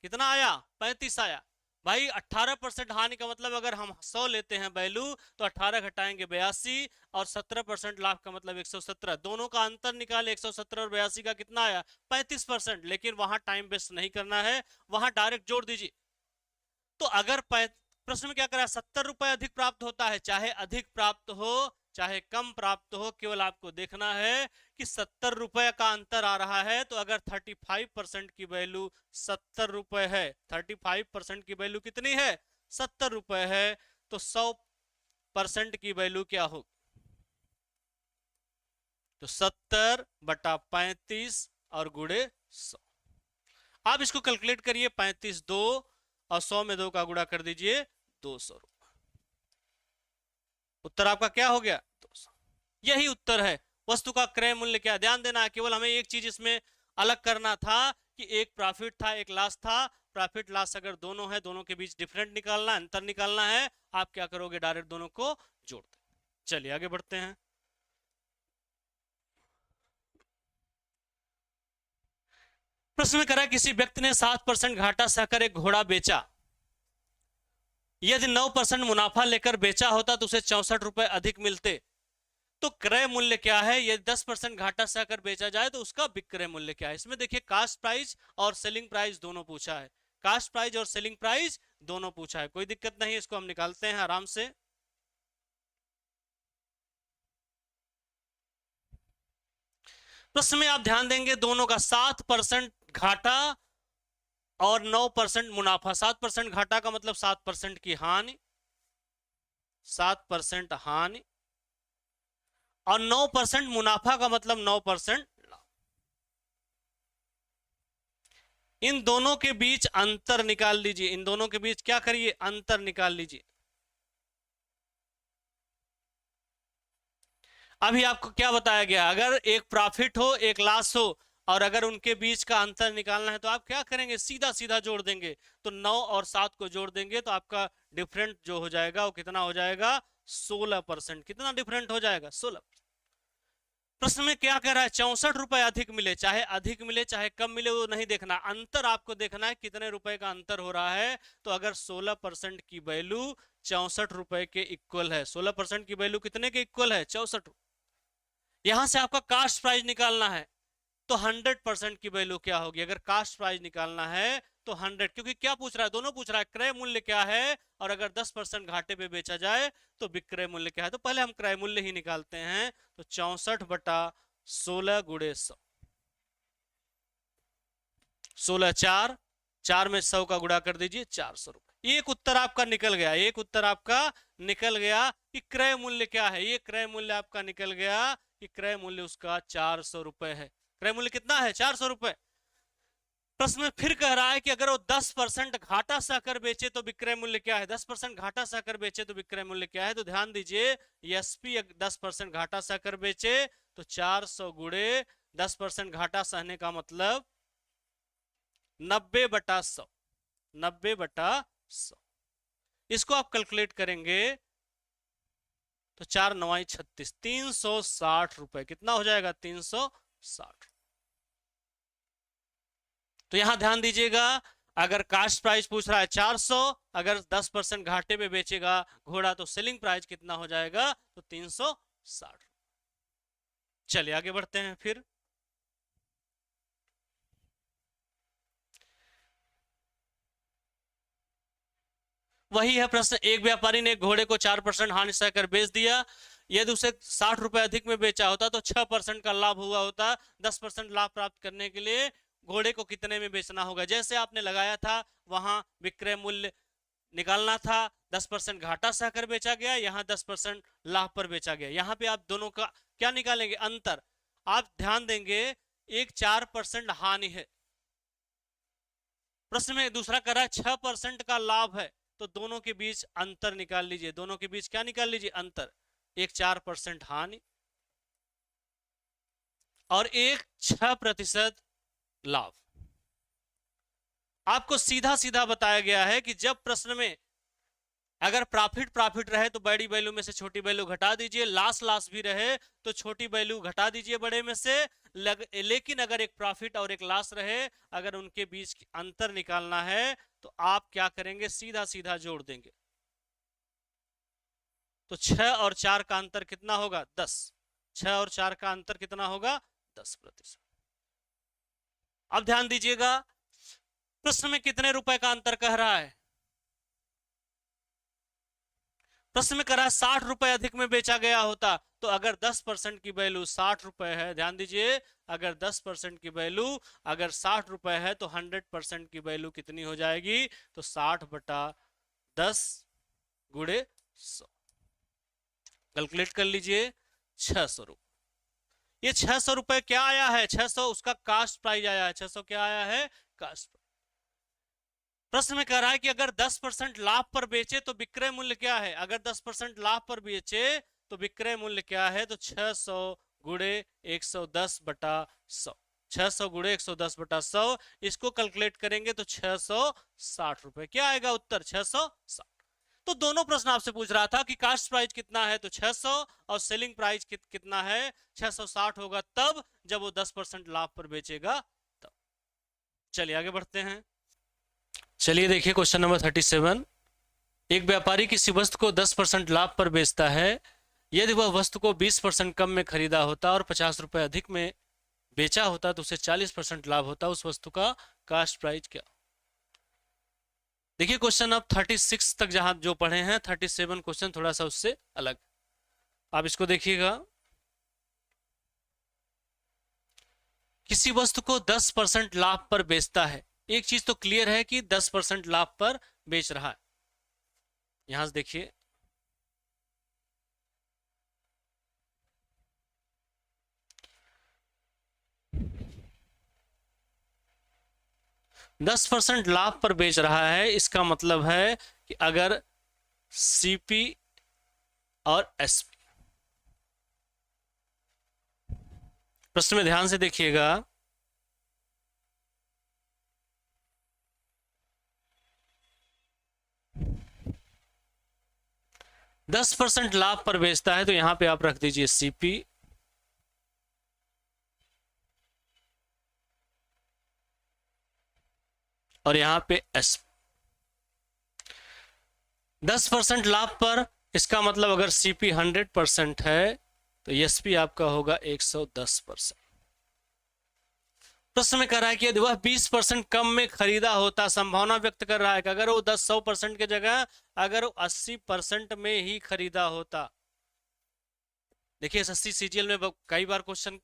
कितना आया, 35 आया। भाई 18% हानि का मतलब अगर हम 100 लेते हैं वैल्यू तो 18 घटाएंगे 82 और 17% लाभ का मतलब 117। दोनों का अंतर निकाले 117 और 82 का कितना आया 35%। लेकिन वहां टाइम वेस्ट नहीं करना है, वहां डायरेक्ट जोड़ दीजिए। तो अगर प्रश्न में क्या करा 70 रुपए अधिक प्राप्त होता है, चाहे अधिक प्राप्त हो चाहे कम प्राप्त हो, केवल आपको देखना है कि 70 रुपए का अंतर आ रहा है। तो अगर 35% की वैल्यू 70 रुपए है, 35% की वैल्यू कितनी है 70 रुपए है, तो 100% की वैल्यू क्या हो, तो 70/35 और गुणे 100। आप इसको कैलकुलेट करिए, 35 दो और 100 में 2 का गुणा कर दीजिए 200 रुपए। उत्तर आपका क्या हो गया 200। यही उत्तर है। वस्तु का क्रय मूल्य क्या, ध्यान देना है, केवल हमें एक चीज इसमें अलग करना था कि एक प्रॉफिट था एक लॉस था। प्रॉफिट लॉस अगर दोनों है, दोनों के बीच डिफरेंट निकालना, अंतर निकालना है, आप क्या करोगे डायरेक्ट दोनों को जोड़ दो। चलिए आगे बढ़ते हैं। प्रश्न में करा किसी व्यक्ति ने 7% घाटा सहकर एक घोड़ा बेचा। यदि 9% मुनाफा लेकर बेचा होता तो उसे 64 रुपए अधिक मिलते। तो क्रय मूल्य क्या है, यदि 10% घाटा सहकर बेचा जाए तो उसका विक्रय मूल्य क्या है। इसमें देखिए कास्ट प्राइस और सेलिंग प्राइस दोनों पूछा है, कास्ट प्राइस और सेलिंग प्राइस दोनों पूछा है, कोई दिक्कत नहीं है, इसको हम निकालते हैं आराम से। प्रश्न में आप ध्यान देंगे दोनों का 7% घाटा और 9% मुनाफा। 7% घाटा का मतलब 7% की हानि, 7% हानि, और 9% मुनाफा का मतलब 9% लाभ। इन दोनों के बीच अंतर निकाल लीजिए, इन दोनों के बीच क्या करिए अंतर निकाल लीजिए। अभी आपको क्या बताया गया, अगर एक प्रॉफिट हो एक लॉस हो और अगर उनके बीच का अंतर निकालना है तो आप क्या करेंगे, सीधा सीधा जोड़ देंगे। तो 9 और 7 को जोड़ देंगे तो आपका डिफरेंट जो हो जाएगा वो कितना हो जाएगा 16%। कितना डिफरेंट हो जाएगा 16। प्रश्न में क्या कह रहा है 64 रुपए अधिक मिले, चाहे अधिक मिले चाहे कम मिले वो नहीं देखना, अंतर आपको देखना है कितने रुपए का अंतर हो रहा है। तो अगर 16% की वैल्यू 64 रुपए के इक्वल है, 16% की वैल्यू कितने के इक्वल है 64। यहां से आपका कास्ट प्राइस निकालना है तो 100% की वैल्यू क्या होगी, अगर कास्ट प्राइस निकालना है तो 100, क्योंकि क्या पूछ रहा है दोनों पूछ रहा है क्रय मूल्य क्या है और अगर 10% घाटे पे बेचा जाए तो विक्रय मूल्य क्या है। तो पहले हम क्रय मूल्य ही निकालते हैं। तो 64/16 गुणे 100, 16 4, 4 में 100 का गुणा कर दीजिए 400 रुपए। एक उत्तर आपका निकल गया, एक उत्तर आपका निकल गया कि क्रय मूल्य क्या है। ये क्रय मूल्य आपका निकल गया कि क्रय मूल्य उसका 400 रुपए है। क्रय मूल्य कितना है 400 रुपए। प्रश्न में फिर कह रहा है कि अगर वो 10% घाटा सहकर बेचे तो विक्रय मूल्य क्या है। 10% घाटा सहकर बेचे तो विक्रय मूल्य क्या है। तो ध्यान दीजिए एसपी 10% घाटा सहकर बेचे तो 400 गुणे 10% घाटा सहने का मतलब 90/100, 90/100। इसको आप कैलकुलेट करेंगे तो 4 9 36, 360 रुपए। कितना हो जाएगा 360। तो यहां ध्यान दीजिएगा अगर कास्ट प्राइस पूछ रहा है 400, अगर 10% घाटे में बेचेगा घोड़ा तो सेलिंग प्राइस कितना हो जाएगा तो 360। चलिए आगे बढ़ते हैं फिर। वही है प्रश्न, एक व्यापारी ने घोड़े को 4% हानि सहकर बेच दिया। यदि उसे 60 रुपए अधिक में बेचा होता तो 6% का लाभ हुआ होता। 10% लाभ प्राप्त करने के लिए घोड़े को कितने में बेचना होगा। जैसे आपने लगाया था वहां विक्रय मूल्य निकालना था, 10% घाटा सहकर बेचा गया, यहां 10% लाभ पर बेचा गया। यहां पे आप दोनों का क्या निकालेंगे अंतर। आप ध्यान देंगे एक 4% हानि है, प्रश्न में दूसरा करा 6% का लाभ है, तो दोनों के बीच अंतर निकाल लीजिए। दोनों के बीच क्या निकाल लीजिए अंतर, एक 4% हानि और एक 6% लाभ। आपको सीधा सीधा बताया गया है कि जब प्रश्न में अगर प्रॉफिट प्रॉफिट रहे तो बड़ी वैल्यू में से छोटी वैल्यू घटा दीजिए, लॉस भी रहे तो छोटी वैल्यू घटा दीजिए बड़े में से। लेकिन अगर एक प्रॉफिट और एक लॉस रहे, अगर उनके बीच की अंतर निकालना है तो आप क्या करेंगे, सीधा सीधा जोड़ देंगे। तो 6 और 4 का अंतर कितना होगा, 10। 6 और 4 का अंतर कितना होगा, 10%। अब ध्यान दीजिएगा, प्रश्न में कितने रुपए का अंतर कह रहा है, प्रश्न में कह रहा है 60 रुपए अधिक में बेचा गया होता। तो अगर 10% की वैल्यू 60 रुपए है, ध्यान दीजिए, अगर 10% की वैल्यू अगर 60 रुपए है तो 100% की वैल्यू कितनी हो जाएगी, तो 60/10 गुणे 100। कैलकुलेट कर लीजिए, 600 रुपए। ये 600 रुपए क्या आया है, 600 उसका कास्ट प्राइस आया है। 600 क्या आया है, कास्ट। प्रश्न में कह रहा है कि अगर 10% लाभ पर बेचे तो विक्रय मूल्य क्या है। अगर 10% लाभ पर बेचे तो विक्रय मूल्य क्या है, तो 600 गुणे 110/100। 600 गुणे 110/100, इसको कैलकुलेट करेंगे तो 660 रुपए। क्या आएगा उत्तर, 660। तो दोनों प्रश्न आपसे पूछ रहा था कि कास्ट प्राइस कितना है, तो 600, और सेलिंग प्राइस कितना है, 660 होगा तब जब वो 10% लाभ पर बेचेगा तब। चलिए आगे बढ़ते हैं। चलिए देखिए क्वेश्चन नंबर 37। एक व्यापारी किसी वस्तु को 10% लाभ पर बेचता है। यदि वह वस्तु को 20% कम में खरीदा होता और 50 रुपए अधिक में बेचा होता तो उसे 40% लाभ होता। उस वस्तु का कास्ट प्राइस क्या। देखिए क्वेश्चन अब 36 तक जहां जो पढ़े हैं, 37 क्वेश्चन थोड़ा सा उससे अलग। आप इसको देखिएगा, किसी वस्तु को 10% लाभ पर बेचता है। एक चीज तो क्लियर है कि 10% लाभ पर बेच रहा है। यहां से देखिए, दस परसेंट लाभ पर बेच रहा है, इसका मतलब है कि अगर सीपी और एसपी, प्रश्न में ध्यान से देखिएगा, दस परसेंट लाभ पर बेचता है तो यहां पे आप रख दीजिए सीपी, और यहां पे एस। 10% लाभ पर, इसका मतलब अगर सीपी 100% है तो एसपी आपका होगा 110%। प्रश्न में कह रहा है कि यदि वह 20% कम में खरीदा होता, संभावना व्यक्त कर रहा है कि अगर वो 100% की जगह अगर वो 80% में ही खरीदा होता। देखिए एसएससी सीजीएल में कई बार क्वेश्चन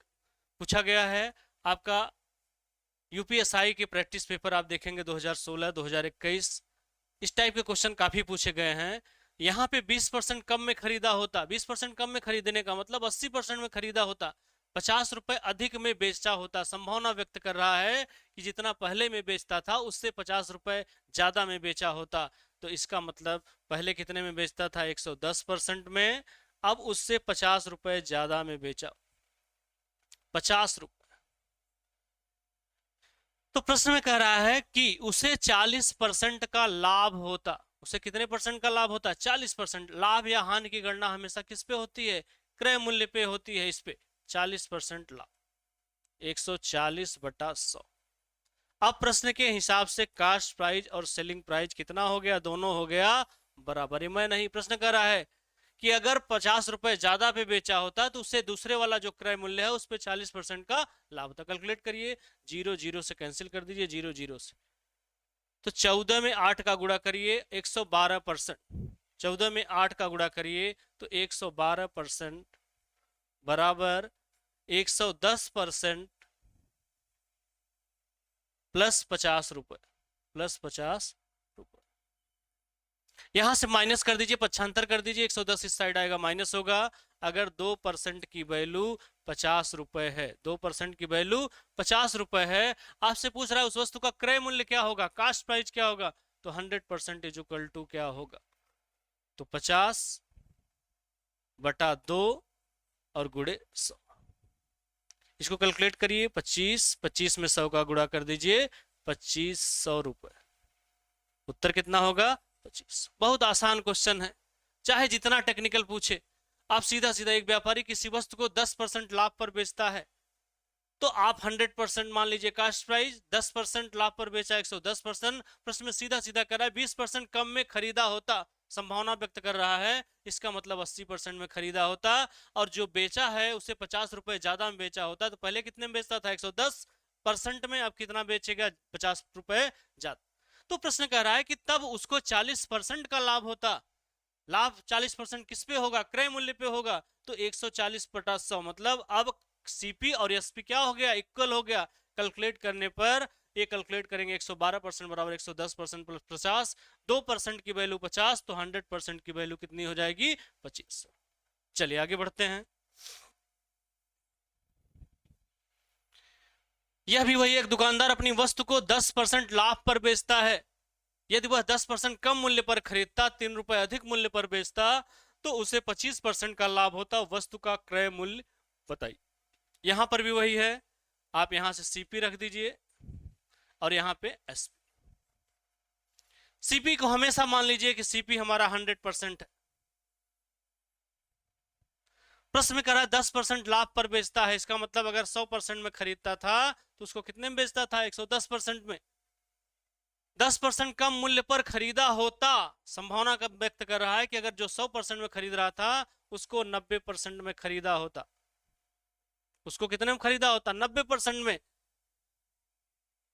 पूछा गया है। आपका यूपीएसआई के प्रैक्टिस पेपर आप देखेंगे 2016, 2021, इस टाइप के क्वेश्चन काफी पूछे गए हैं। यहाँ पे 20% कम में खरीदा होता, 20% कम में खरीदने का मतलब 80% में खरीदा होता, 50 रुपए अधिक में बेचता होता। संभावना व्यक्त कर रहा है कि जितना पहले में बेचता था उससे 50 रुपए ज्यादा में बेचा होता। तो इसका मतलब पहले कितने में बेचता था, 110% में, अब उससे 50 रुपए ज्यादा में बेचा, 50 रुपए। तो प्रश्न में कह रहा है कि उसे 40% का लाभ होता। उसे कितने परसेंट का लाभ होता है, 40%। लाभ या हानि की गणना हमेशा किस पे होती है, क्रय मूल्य पे होती है। इस पे 40% लाभ, 140/100। अब प्रश्न के हिसाब से कास्ट प्राइस और सेलिंग प्राइस कितना हो गया, दोनों हो गया बराबर। मैं नहीं, प्रश्न कर रहा है कि अगर 50 रुपए ज्यादा पे बेचा होता तो उससे दूसरे वाला जो क्रय मूल्य है उस पर 40% का लाभ होता। कैलकुलेट करिए, 0 0 से कैंसिल कर दीजिए, 0 0 से। तो 14 में 8 का गुणा करिए, 112%। 14 में 8 का गुणा करिए तो 112% बराबर 110% प्लस 50 रुपए, प्लस 50 रुपए। यहां से माइनस कर दीजिए, 75 कर दीजिए, 110 इस साइड आएगा, माइनस होगा। अगर 2% की वैल्यू 50 रुपए है, 2% की वैल्यू 50 रुपए है, आपसे पूछ रहा है उस वस्तु का क्रय मूल्य क्या होगा, कास्ट प्राइस क्या होगा, तो 100% इज इक्वल टू क्या होगा, तो 50/2 और गुणे 100। इसको कैलकुलेट करिए, 25 में 100 का गुणा कर दीजिए, 2500 रुपए। उत्तर कितना होगा, 25। बहुत आसान क्वेश्चन है, चाहे जितना टेक्निकल पूछे। आप सीधा सीधा, एक व्यापारी किसी वस्तु को 10% लाभ पर बेचता है, तो आप 100% मान लीजिए कास्ट प्राइस, 10% लाभ पर बेचा 110%। प्रश्न में सीधा सीधा कर रहा है 20% कम में खरीदा होता, संभावना व्यक्त कर रहा है, इसका मतलब 80% में खरीदा होता, और जो बेचा है उसे 50 रुपए ज्यादा में बेचा होता। तो पहले कितने में बेचता था? 110% में, अब कितना बेचेगा? 50 रुपए ज्यादा। तो प्रश्न कह रहा है कि तब उसको 40% का लाभ होता। लाभ 40% किस पे होगा? क्रय मूल्य पे होगा। तो 140/100 मतलब अब सीपी और एसपी क्या हो गया? इक्वल हो गया। कैलकुलेट करने पर ये कैलकुलेट करेंगे, 112% बराबर 110% प्लस 50, 2% की वैल्यू 50, तो 100% की वैल्यू कितनी हो जाएगी? 25। चलिए आगे बढ़ते हैं। यह भी वही, एक दुकानदार अपनी वस्तु को 10% लाभ पर बेचता है। यदि वह 10% कम मूल्य पर खरीदता, 3 रुपए अधिक मूल्य पर बेचता, तो उसे 25% का लाभ होता। वस्तु का क्रय मूल्य बताइए। यहां पर भी वही है, आप यहां से सीपी रख दीजिए और यहां पे एसपी। सीपी को हमेशा मान लीजिए कि सीपी हमारा 100% है। प्रश्न में कह रहा है 10% लाभ पर बेचता है, इसका मतलब अगर 100% में खरीदता था तो उसको कितने में बेचता था? 110% में। 10% कम मूल्य पर खरीदा होता, संभावना का व्यक्त कर रहा है कि अगर जो 100% में खरीद रहा था उसको 90% में खरीदा होता। उसको कितने में खरीदा होता? 90% में।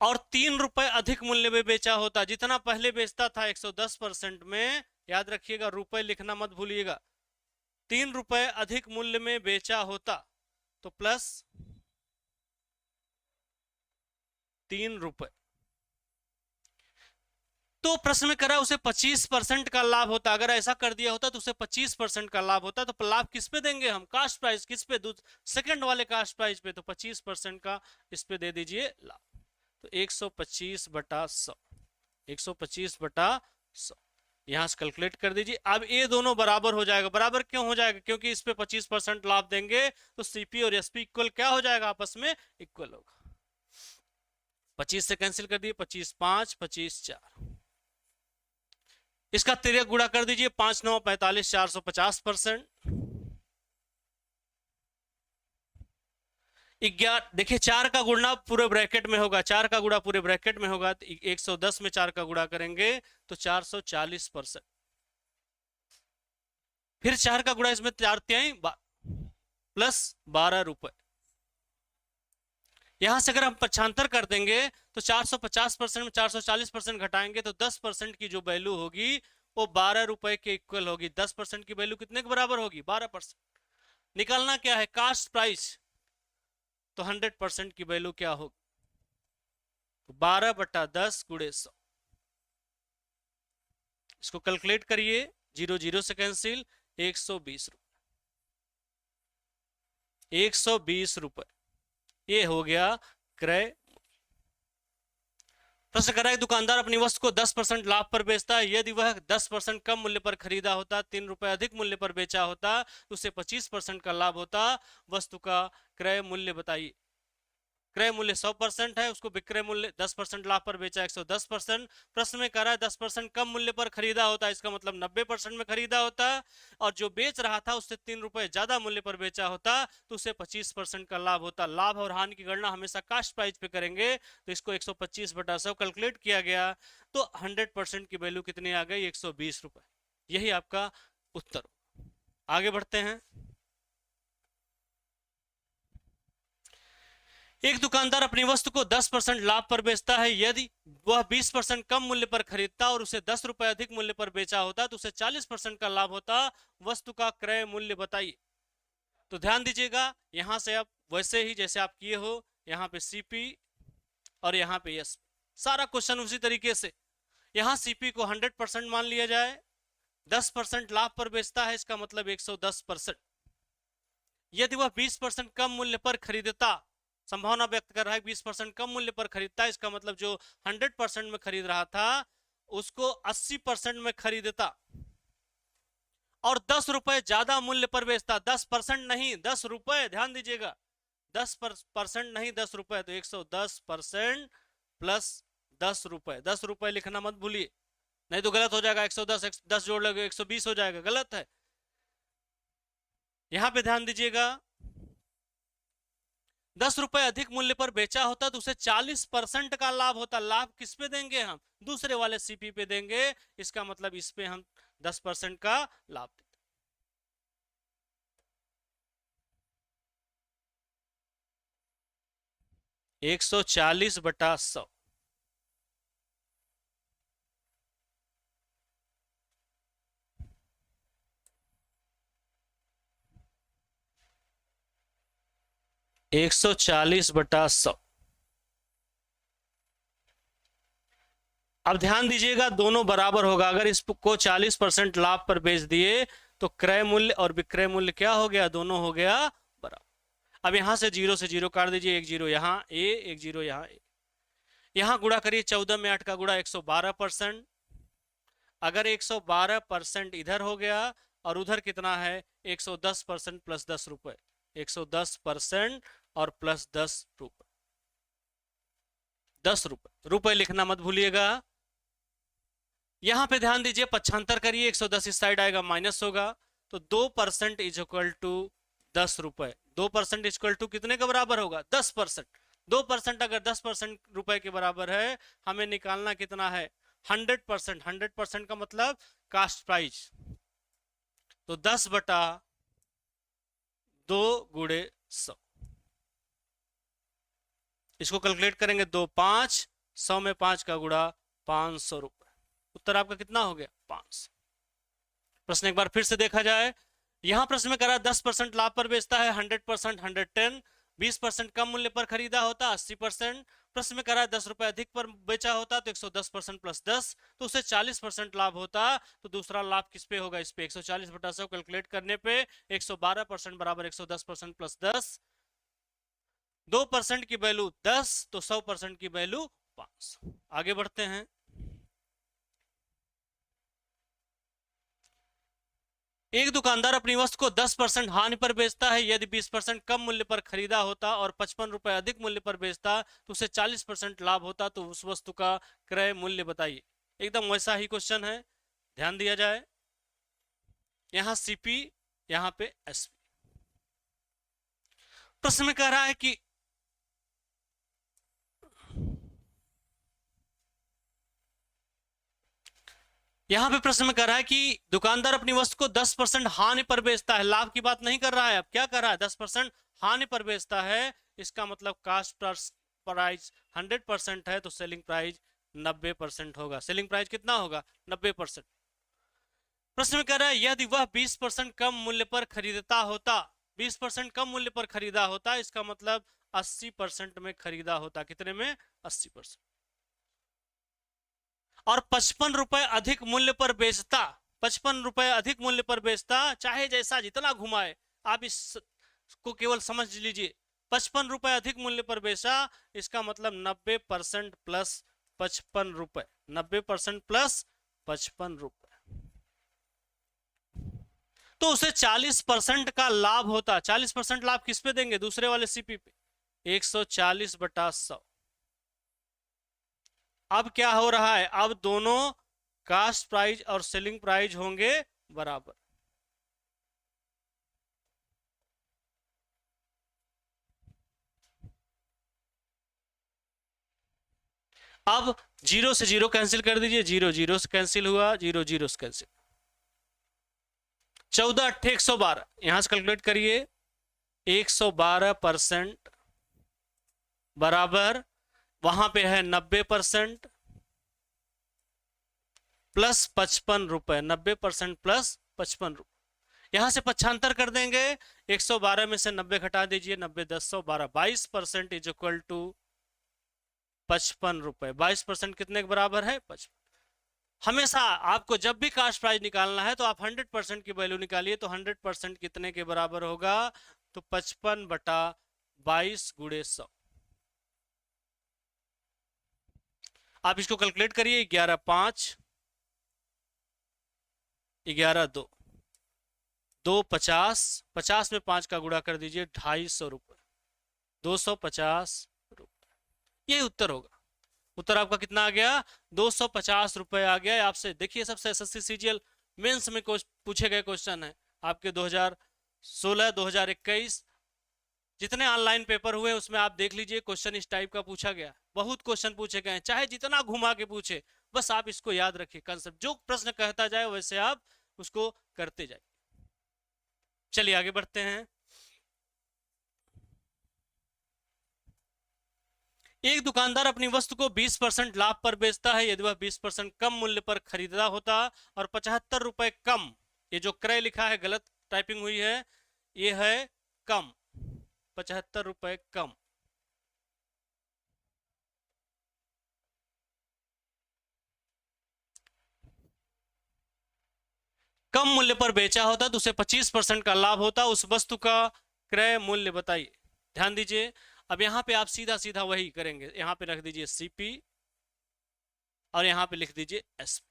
और 3 रुपए अधिक मूल्य में बेचा होता। जितना पहले बेचता था 110% में, याद रखिएगा रुपए लिखना मत भूलिएगा, 3 रुपए अधिक मूल्य में बेचा होता, तो प्लस 3 रुपए। तो प्रश्न में करा उसे 25% का लाभ होता। अगर ऐसा कर दिया होता तो उसे 25% का लाभ होता। तो लाभ किस पे देंगे हम? Cost price. किस पे? सेकंड वाले कास्ट प्राइस पे। तो 25% का इस पे दे दीजिए लाभ। तो 125/100, 125/100 यहां से कैलकुलेट कर दीजिए। अब ये दोनों बराबर हो जाएगा। बराबर क्यों हो जाएगा? क्योंकि इस पे 25% लाभ देंगे तो सीपी और एसपी इक्वल क्या हो जाएगा? आपस में इक्वल होगा। 25 से कैंसिल कर दिए, 25 5, 25 4। इसका तिर्यक गुणा कर दीजिए, 5 9 45, 450%। 11, देखिए 4 का गुणा पूरे ब्रैकेट में होगा, 4 का गुणा पूरे ब्रैकेट में होगा, तो 110 में 4 का गुणा करेंगे तो 440%। फिर 4 का गुणा इसमें 4 तिहाई प्लस 12 रुपए। यहां से अगर हम पक्षांतर कर देंगे तो 450% में 440% घटाएंगे तो 10% की जो वैल्यू होगी वो 12 रुपए के इक्वल होगी। 10% की वैल्यू कितने के बराबर होगी? 12%। निकालना क्या है? Cost price. तो 100% की वैल्यू क्या होगी? तो 12/10 गुणे 100। इसको कैलकुलेट करिए, 0 0 से कैंसिल, 120 रुपए। 120 रुपए ये हो गया क्रय। प्रश्न कर रहा है दुकानदार अपनी वस्तु को 10% लाभ पर बेचता है। यदि वह 10% कम मूल्य पर खरीदा होता, 3 रुपए अधिक मूल्य पर बेचा होता, तो उसे 25% का लाभ होता। वस्तु का क्रय मूल्य बताइए। क्रय मूल्य 100% है, उसको विक्रय मूल्य 10% लाभ पर बेचा 110%। प्रश्न में कह रहा है 10% कम मूल्य पर खरीदा होता, इसका मतलब 90% में खरीदा होता, और जो बेच रहा था उससे 3 रुपए ज्यादा मूल्य पर बेचा होता, तो उसे 25% का लाभ होता। लाभ और हानि की गणना हमेशा कास्ट प्राइस पे करेंगे, तो इसको 125/100 कैलकुलेट किया गया, तो 100% की वैल्यू कितनी आ गई? 120 रुपए। यही आपका उत्तर। आगे बढ़ते हैं। एक दुकानदार अपनी वस्तु को 10% लाभ पर बेचता है। यदि वह 20% कम मूल्य पर खरीदता और उसे 10 रुपए अधिक मूल्य पर बेचा होता, तो उसे 40% का लाभ होता। वस्तु का क्रय मूल्य बताइए। तो ध्यान दीजिएगा, यहां से आप वैसे ही जैसे आप किए हो, यहां पे सीपी और यहां पे एस। सारा क्वेश्चन उसी तरीके से। यहां सीपी को 100% मान लिया जाए, 10% लाभ पर बेचता है, इसका मतलब 110%। यदि वह 20% कम मूल्य पर खरीदता, संभावना व्यक्त कर रहा है 20% कम मूल्य पर खरीदता है, इसका मतलब जो 100% में खरीद रहा था उसको 80% में खरीदता, और 10 रुपए ज्यादा मूल्य पर बेचता। 10% नहीं, 10 रुपए, ध्यान दीजिएगा, 10% नहीं, 10 रुपए। तो 110% प्लस 10 रुपए, 10 रुपए लिखना मत भूलिए। नहीं तो गलत हो जाएगा, 110 10 जोड़ लोगे 120 हो जाएगा, गलत है। यहां पे ध्यान दीजिएगा, 10 रुपए अधिक मूल्य पर बेचा होता तो उसे 40% का लाभ होता। लाभ किस पे देंगे हम? दूसरे वाले सीपी पे देंगे। इसका मतलब इस पे हम 10% का लाभ देते। 140/100। 140/100। अब ध्यान दीजिएगा, दोनों बराबर होगा। अगर इसको 40% लाभ पर बेच दिए तो क्रय मूल्य और विक्रय मूल्य क्या हो गया? दोनों हो गया बराबर। अब यहां से जीरो से जीरो काट दीजिए, एक जीरो यहाँ ए, एक जीरो यहाँ ए। यहां गुणा करिए, 14 में 8 का गुणा 112%। अगर 112% इधर हो गया और उधर कितना है? 110% प्लस 10 रुपए। 110% और प्लस 10 रुपए। 10 रुपए, रुपए लिखना मत भूलिएगा। यहां पे ध्यान दीजिए, पक्षांतर करिए, 110 इस साइड आएगा, माइनस होगा। तो 2% इज इक्वल टू 10 रुपए। 2% इज इक्वल टू कितने के बराबर होगा? 10%। 2% अगर 10% रुपए के बराबर है, हमें निकालना कितना है? 100%। 100% का मतलब कास्ट प्राइस। तो 10/2 गुणे 100। इसको कैलकुलेट करेंगे, 2 5, 100 में 5 का गुणा 500 रुपए। उत्तर आपका कितना हो गया? 500। प्रश्न एक बार फिर से देखा जाए। यहां प्रश्न में करा 10% लाभ पर बेचता है, 100% 110। 20% कम मूल्य पर खरीदा होता, 80%। प्रश्न में करा 10 रुपए अधिक पर बेचा होता तो 110% प्लस 10, तो उसे 40% लाभ होता। तो दूसरा लाभ किस पे होगा? इस पे। 140/100 कैलकुलेट करने पे 112% बराबर 110% प्लस 10। 2% की वैल्यू 10, तो 100% की वैल्यू 500। आगे बढ़ते हैं। एक दुकानदार अपनी वस्तु को 10% हानि पर बेचता है। यदि 20% कम मूल्य पर खरीदा होता और 55 रुपए अधिक मूल्य पर बेचता तो उसे 40% लाभ होता। तो उस वस्तु का क्रय मूल्य बताइए। एकदम वैसा ही क्वेश्चन है, ध्यान दिया जाए। यहां सीपी, यहां पे एसपी। प्रश्न में कह रहा है कि यहां पे प्रश्न में कह रहा है कि दुकानदार अपनी वस्तु को 10% हानि पर बेचता है। लाभ की बात नहीं कर रहा है, अब क्या कर रहा है? 10% हानि पर बेचता है। इसका मतलब कास्ट प्राइस 100% है, तो सेलिंग प्राइस 90% होगा। सेलिंग प्राइस कितना होगा? 90%। प्रश्न में कह रहा है यदि वह 20% कम मूल्य पर खरीदता होता, 20% कम मूल्य पर खरीदा होता, इसका मतलब 80% में खरीदा होता। कितने में? 80%। और 55 रुपए अधिक मूल्य पर बेचता, 55 रुपए अधिक मूल्य पर बेचता, चाहे जैसा जितना घुमाए, आप इस को केवल समझ लीजिए। 55 रुपए अधिक मूल्य पर बेचा, इसका मतलब 90% प्लस 55 रुपए। 90% प्लस 55 रुपए, तो उसे 40% का लाभ होता। 40% लाभ किस पे देंगे? दूसरे वाले सीपी पे। 140/100। अब क्या हो रहा है? अब दोनों कास्ट प्राइस और सेलिंग प्राइस होंगे बराबर। अब जीरो से जीरो कैंसिल कर दीजिए, जीरो जीरो से कैंसिल हुआ, जीरो जीरो से कैंसिल। 14 8 112, यहां से कैलकुलेट करिए। 112% बराबर, वहां पे है 90% प्लस 55 रुपए। 90% प्लस 55 रुपए। यहां से पक्षांतर कर देंगे, 112 में से 90 घटा दीजिए, 90 10 100 12। 22% इज इक्वल टू 55 रुपए। 22% कितने के बराबर है? 55। हमेशा आपको जब भी कास्ट प्राइस निकालना है तो आप 100% की वैल्यू निकालिए। तो 100% कितने के बराबर होगा? तो 55/22 गुणे 100। आप इसको कैलकुलेट करिए, 11 5, 11 2, 250, 50 में 5 का गुणा कर दीजिए, 250 रुपए। 250 रुपए, यही उत्तर होगा। उत्तर आपका कितना आ गया? 250 रुपए आ गया। आपसे देखिए, सबसे एसएससी सीजीएल मेंस में पूछे गए क्वेश्चन है आपके 2016 2021 जितने ऑनलाइन पेपर हुए उसमें आप देख लीजिए, क्वेश्चन इस टाइप का पूछा गया। बहुत क्वेश्चन पूछे गए हैं, चाहे जितना घुमा के पूछे, बस आप इसको याद रखिए। कंसेप्ट जो प्रश्न कहता जाए वैसे आप उसको करते जाइए। चलिए आगे बढ़ते हैं। एक दुकानदार अपनी वस्तु को 20% लाभ पर बेचता है यदि वह 20% कम मूल्य पर खरीदा होता और 75 रुपए कम, ये जो क्रय लिखा है गलत टाइपिंग हुई है, ये है कम, 75 रुपए कम। कम मूल्य पर बेचा होता तो उसे 25% का लाभ होता। उस वस्तु का क्रय मूल्य बताइए। ध्यान दीजिए, अब यहां पे आप सीधा सीधा वही करेंगे, यहां पे रख दीजिए सीपी और यहां पे लिख दीजिए एसपी।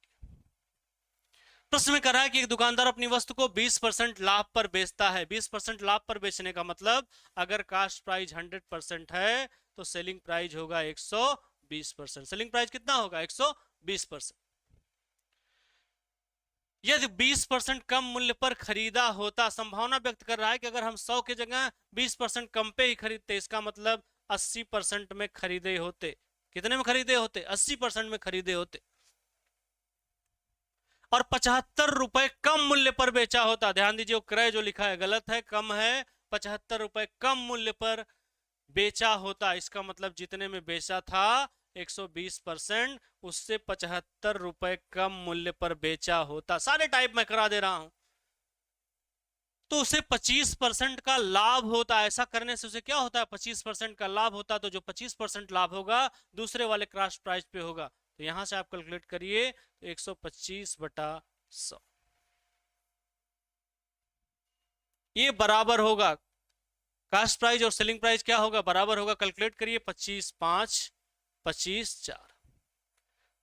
प्रश्न में कह रहा है कि एक दुकानदार अपनी वस्तु को 20% लाभ पर बेचता है। 20% लाभ पर बेचने का मतलब, अगर कास्ट प्राइस 100% है तो सेलिंग प्राइस होगा 120%। सेलिंग प्राइस कितना होगा? 120%। यदि 20% कम मूल्य पर खरीदा होता, संभावना व्यक्त कर रहा है कि अगर हम 100 की जगह 20% कम पे ही खरीदते, इसका मतलब 80% में खरीदे होते। कितने में खरीदे होते? 80% में खरीदे होते। और 75 रुपए कम मूल्य पर बेचा होता। ध्यान दीजिए, क्रय जो लिखा है गलत है, कम है। 75 रुपए कम मूल्य पर बेचा होता, इसका मतलब जितने में बेचा था 120%, उससे 75 रुपए कम मूल्य पर बेचा होता। सारे टाइप में करा दे रहा हूं। तो उसे 25% का लाभ होता। ऐसा करने से उसे क्या होता है? 25% का लाभ होता। तो जो 25% लाभ होगा दूसरे वाले क्रॉस प्राइस पे होगा। तो यहां से आप कैलकुलेट करिए, तो 125/100 ये बराबर होगा। कास्ट प्राइस और सेलिंग प्राइस क्या होगा? बराबर होगा। कैलकुलेट करिए, 25/5 25/4,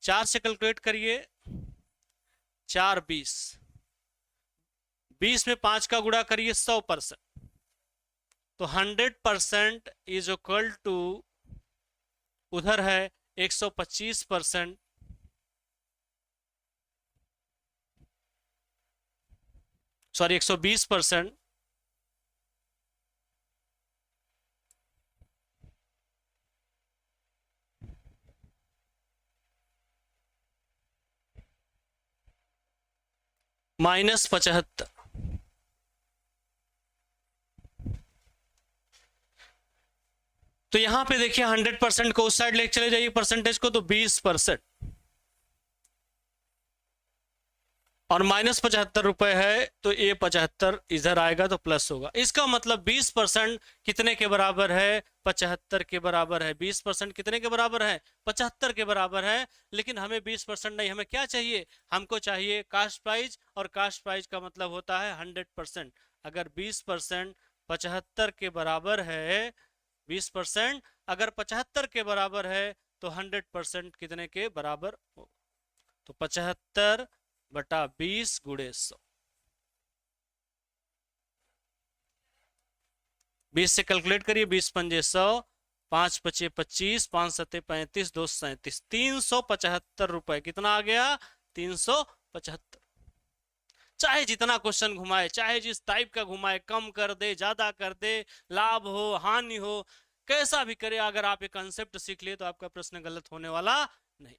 4 से कैलकुलेट करिए, 4/20, 20 में 5 का गुणा करिए 100%, तो 100% इज इक्वल टू, उधर है 125%, सॉरी 120%, -75। तो यहां पे देखिए 100% को उस साइड लेके चले जाइए परसेंटेज को, तो 20%, और -75 रुपए है तो ये 75 इधर आएगा तो प्लस होगा। इसका मतलब 20% कितने के बराबर है? 75 के बराबर है। 20% कितने के बराबर है? 75 के बराबर है। लेकिन हमें 20% नहीं, हमें क्या चाहिए? हमको चाहिए कास्ट प्राइस, और कास्ट प्राइस का मतलब होता है 100%। अगर 20% 75 के बराबर है, 20% अगर 75 के बराबर है तो 100% कितने के बराबर हो? तो 75/20 गुणे 100, 20 से कैलकुलेट करिए, 20×5 100, 5×5 25, 5×7 35, 2×37, 375 रुपए। कितना आ गया? 375। चाहे जितना क्वेश्चन घुमाए, चाहे जिस टाइप का घुमाए, कम कर दे, ज्यादा कर दे, लाभ हो हानि हो, कैसा भी करे, अगर आप ये कंसेप्ट सीख लिए तो आपका प्रश्न गलत होने वाला नहीं।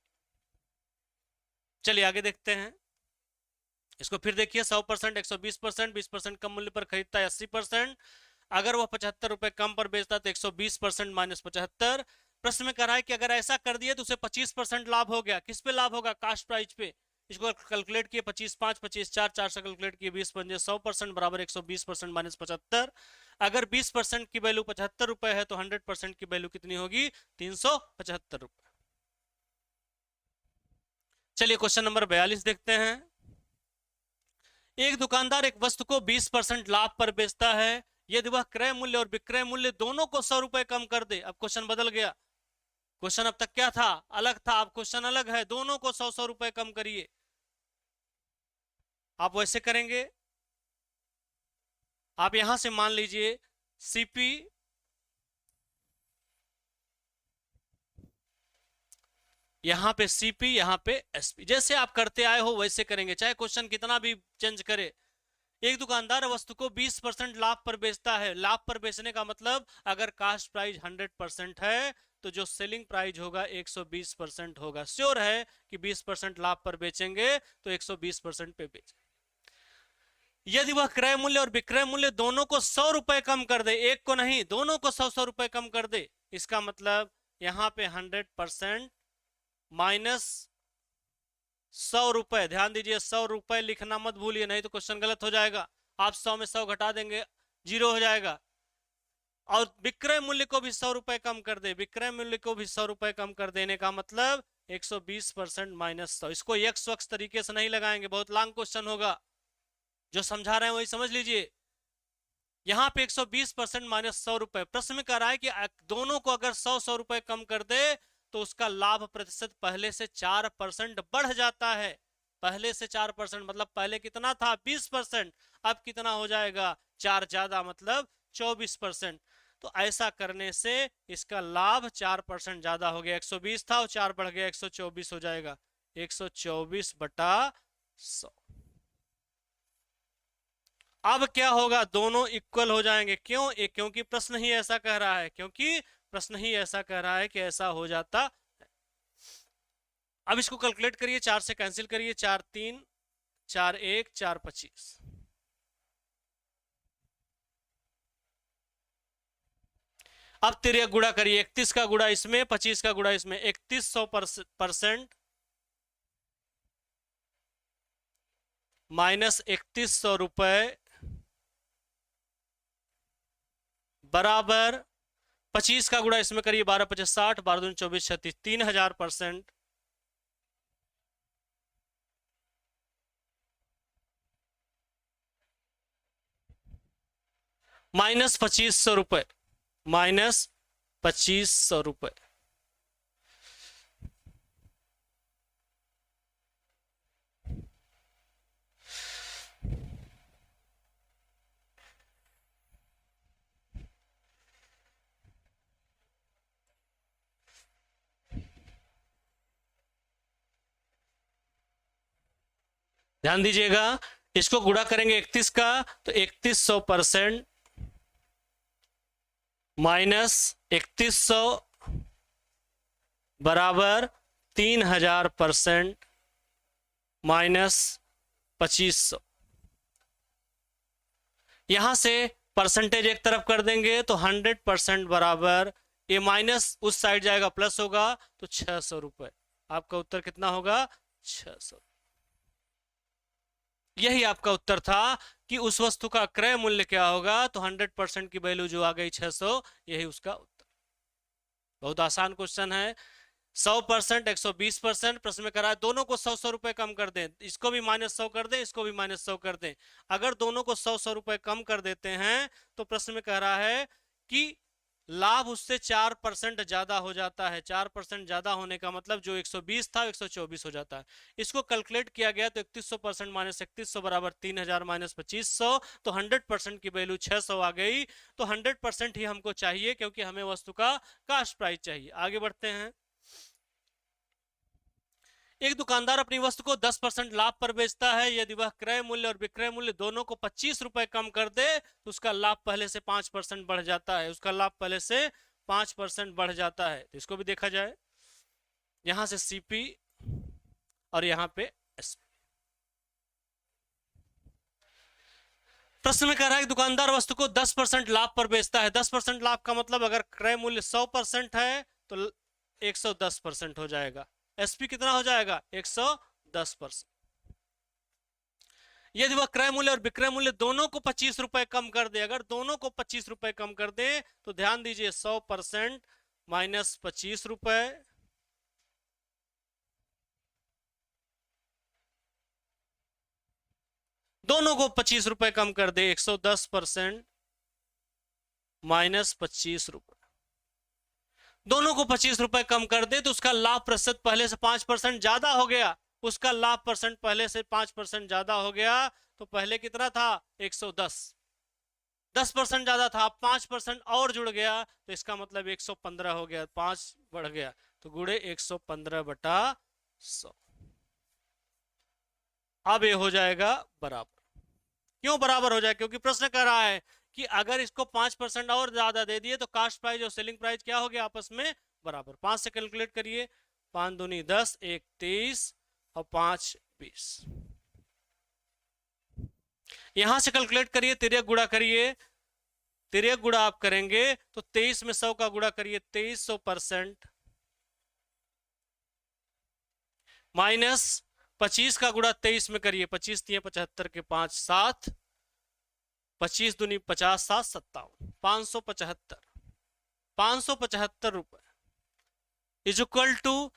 चलिए आगे देखते हैं। इसको फिर देखिए, 100%, 120%, 20% कम मूल्य पर खरीदता है 80%, अगर वह 75 रुपए कम पर बेचता तो 120% -75। प्रश्न में कह रहा है कि अगर ऐसा कर दिए तो उसे 25% लाभ हो गया। किस पे लाभ होगा? कास्ट प्राइस पे। इसको कैलकुलेट किए, 25×5 25/4, 4 से कैलकुलेट किए, 20×5 100% बराबर 120% -75। अगर 20% की वैल्यू 75 रुपए है तो 100% की वैल्यू कितनी होगी? 375 रुपए। चलिए क्वेश्चन नंबर 42 देखते हैं। एक दुकानदार एक वस्तु को 20% लाभ पर बेचता है यदि वह क्रय मूल्य और विक्रय मूल्य दोनों को 100 रुपए कम कर दे। अब क्वेश्चन बदल गया। क्वेश्चन अब तक क्या था? अलग था। अब क्वेश्चन अलग है, दोनों को 100 रुपए कम करिए। आप वैसे करेंगे, आप यहां से मान लीजिए सीपी यहाँ पे सीपी, यहाँ पे एसपी। जैसे आप करते आए हो वैसे करेंगे, चाहे क्वेश्चन कितना भी चेंज करे। एक दुकानदार वस्तु को 20% लाभ पर बेचता है। लाभ पर बेचने का मतलब अगर कास्ट प्राइस 100% है तो जो सेलिंग प्राइस होगा 120% होगा। श्योर है कि 20% लाभ पर बेचेंगे तो 120% पे बेचेंगे। यदि वह क्रय मूल्य और विक्रय मूल्य दोनों को 100 रुपए कम कर दे, एक को नहीं, दोनों को 100 रुपए कम कर दे, इसका मतलब यहां पे 100% माइनस 100 रुपए। ध्यान दीजिए, 100 रुपए लिखना मत भूलिए, नहीं तो क्वेश्चन गलत हो जाएगा। आप 100 में 100 घटा देंगे, 0 हो जाएगा। और विक्रय मूल्य को भी 100 रुपए कम कर दे, विक्रय मूल्य को भी 100 रुपए कम कर देने का मतलब 120% माइनस 100। इसको एक्स वक्स तरीके से नहीं लगाएंगे, बहुत लॉन्ग क्वेश्चन होगा। जो समझा रहे हैं वही समझ लीजिए। यहां पे 120% माइनस 100 रुपए। प्रश्न में कह रहा है कि दोनों को अगर 100 रुपए कम कर दे तो उसका लाभ प्रतिशत पहले से 4% बढ़ जाता है। पहले से 4% मतलब पहले कितना था 20%, अब कितना हो जाएगा 4 ज्यादा मतलब 24%। तो ऐसा करने से इसका लाभ 4% ज्यादा हो गया। 120 था और 4 बढ़ गया 124 हो जाएगा। 124/100। अब क्या होगा, दोनों इक्वल हो जाएंगे। क्यों? क्योंकि प्रश्न ही ऐसा कह रहा है, क्योंकि प्रश्न ही ऐसा कह रहा है कि ऐसा हो जाता है। अब इसको कैलकुलेट करिए, 4 से कैंसिल करिए, 4 3 4 1 4 25। अब तेरे गुणा करिए, 31 का गुणा इसमें, 25 का गुणा इसमें, 3100% माइनस 3100 रुपए बराबर 25 का गुणा इसमें करिए, 12 25 60, 12 दूनी 24 36, 3000% माइनस 2500 रुपए, माइनस 2500 रुपए। ध्यान दीजिएगा, इसको गुणा करेंगे 31 का तो 3100% माइनस 3100 बराबर 3000% माइनस 2500। यहां से परसेंटेज एक तरफ कर देंगे तो 100% बराबर, ये माइनस उस साइड जाएगा प्लस होगा तो 600 रुपए। आपका उत्तर कितना होगा 600। यही आपका उत्तर था कि उस वस्तु का क्रय मूल्य क्या होगा, तो 100% की वैल्यू जो आ गई 600, यही उसका उत्तर। बहुत आसान क्वेश्चन है। 100%, 120%, प्रश्न में करा है दोनों को 100 रुपए कम कर दें, इसको भी -100 कर दें, इसको भी -100 कर दें। अगर दोनों को 100 रुपए कम कर देते हैं तो प्रश्न में कह रहा है कि लाभ उससे 4% ज्यादा हो जाता है। 4% ज्यादा होने का मतलब जो 120 था 124 हो जाता है। इसको कैलकुलेट किया गया तो 3100% माइनस 3100 बराबर 3000 माइनस 2500, तो 100% की वैल्यू 600 आ गई। तो 100% ही हमको चाहिए क्योंकि हमें वस्तु का कास्ट प्राइस चाहिए। आगे बढ़ते हैं। एक दुकानदार अपनी वस्तु को 10% लाभ पर बेचता है। यदि वह क्रय मूल्य और विक्रय मूल्य दोनों को 25 रुपए कम कर दे तो उसका लाभ पहले से 5% बढ़ जाता है। उसका लाभ पहले से 5% बढ़ जाता है। तो इसको भी देखा जाए, यहां से सीपी और यहां पे एसपी। प्रश्न में कह रहा है कि दुकानदार वस्तु को 10% लाभ पर बेचता है। 10% लाभ का मतलब अगर क्रय मूल्य 100% है तो 110% हो जाएगा। एसपी कितना हो जाएगा 110%। यदि वह क्रय मूल्य और विक्रय मूल्य दोनों को 25 रुपए कम कर दे, अगर दोनों को 25 रुपए कम कर दे तो ध्यान दीजिए 100% माइनस 25 रुपए दोनों को 25 रुपए कम कर दे, 110% माइनस 25 रुपए। दोनों को 25 रुपए कम कर दे तो उसका लाभ प्रतिशत पहले से 5% ज्यादा हो गया। उसका लाभ परसेंट पहले से 5% ज्यादा हो गया। तो पहले कितना था 110, 10% ज्यादा था, 5% और जुड़ गया तो इसका मतलब 115 हो गया, 5 बढ़ गया तो गुणे 115/100। अब ये हो जाएगा बराबर। क्यों बराबर हो जाए? क्योंकि प्रश्न कर रहा है कि अगर इसको 5% और ज्यादा दे दिए तो कास्ट प्राइस और सेलिंग प्राइस क्या हो गया आपस में बराबर। 5 से कैलकुलेट करिए, 5 दूनी 10, 1 30 और 5 20। यहां से कैलकुलेट करिए, तिर्यक गुणा करिए, तिर्यक गुणा आप करेंगे तो 23 में 100 का गुणा करिए 2300% माइनस 25 का गुणा 23 में करिए, 25 दिए 75 के 5 7, 25 दूनी 50 7 57, 575, 575 रुपए इज इक्वल टू,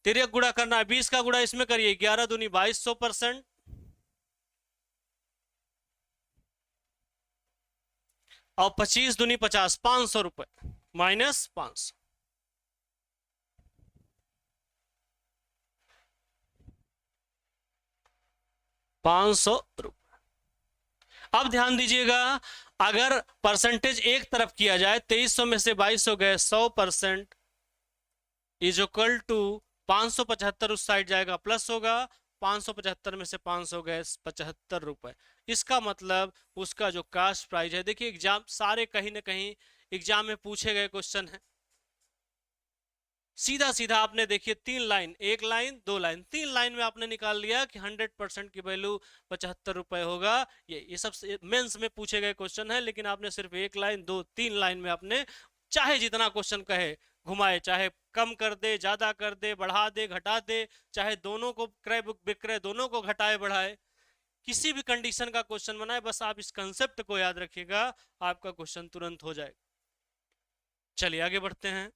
तिर्यक गुणा करना है 20 का गुणा इसमें करिए, 11 दूनी 2200% और 25 दूनी 50, 500 रुपए माइनस 500, 500 रुपए। अब ध्यान दीजिएगा, अगर परसेंटेज एक तरफ किया जाए, 2300 में से 2200 गए, 100% इज इक्वल टू 575 उस साइड जाएगा प्लस होगा, 575 में से 500 गए 75 रुपए। इसका मतलब उसका जो कास्ट प्राइस है, देखिए एग्जाम सारे कहीं ना कहीं एग्जाम में पूछे गए क्वेश्चन है। सीधा सीधा आपने देखिए 3 लाइन, 1 लाइन 2 लाइन, 3 लाइन में आपने निकाल लिया कि 100% की वैल्यू 75 रुपए होगा। ये सब मेंस में पूछे गए क्वेश्चन है, लेकिन आपने सिर्फ 1 लाइन 2 3 लाइन में आपने चाहे जितना क्वेश्चन कहे घुमाए, चाहे कम कर दे, ज्यादा कर दे, बढ़ा दे, घटा दे, चाहे दोनों को क्रय विक्रय दोनों को घटाए बढ़ाए, किसी भी कंडीशन का क्वेश्चन बनाए, बस आप इस कंसेप्ट को याद रखिएगा, आपका क्वेश्चन तुरंत हो जाएगा। चलिए आगे बढ़ते हैं।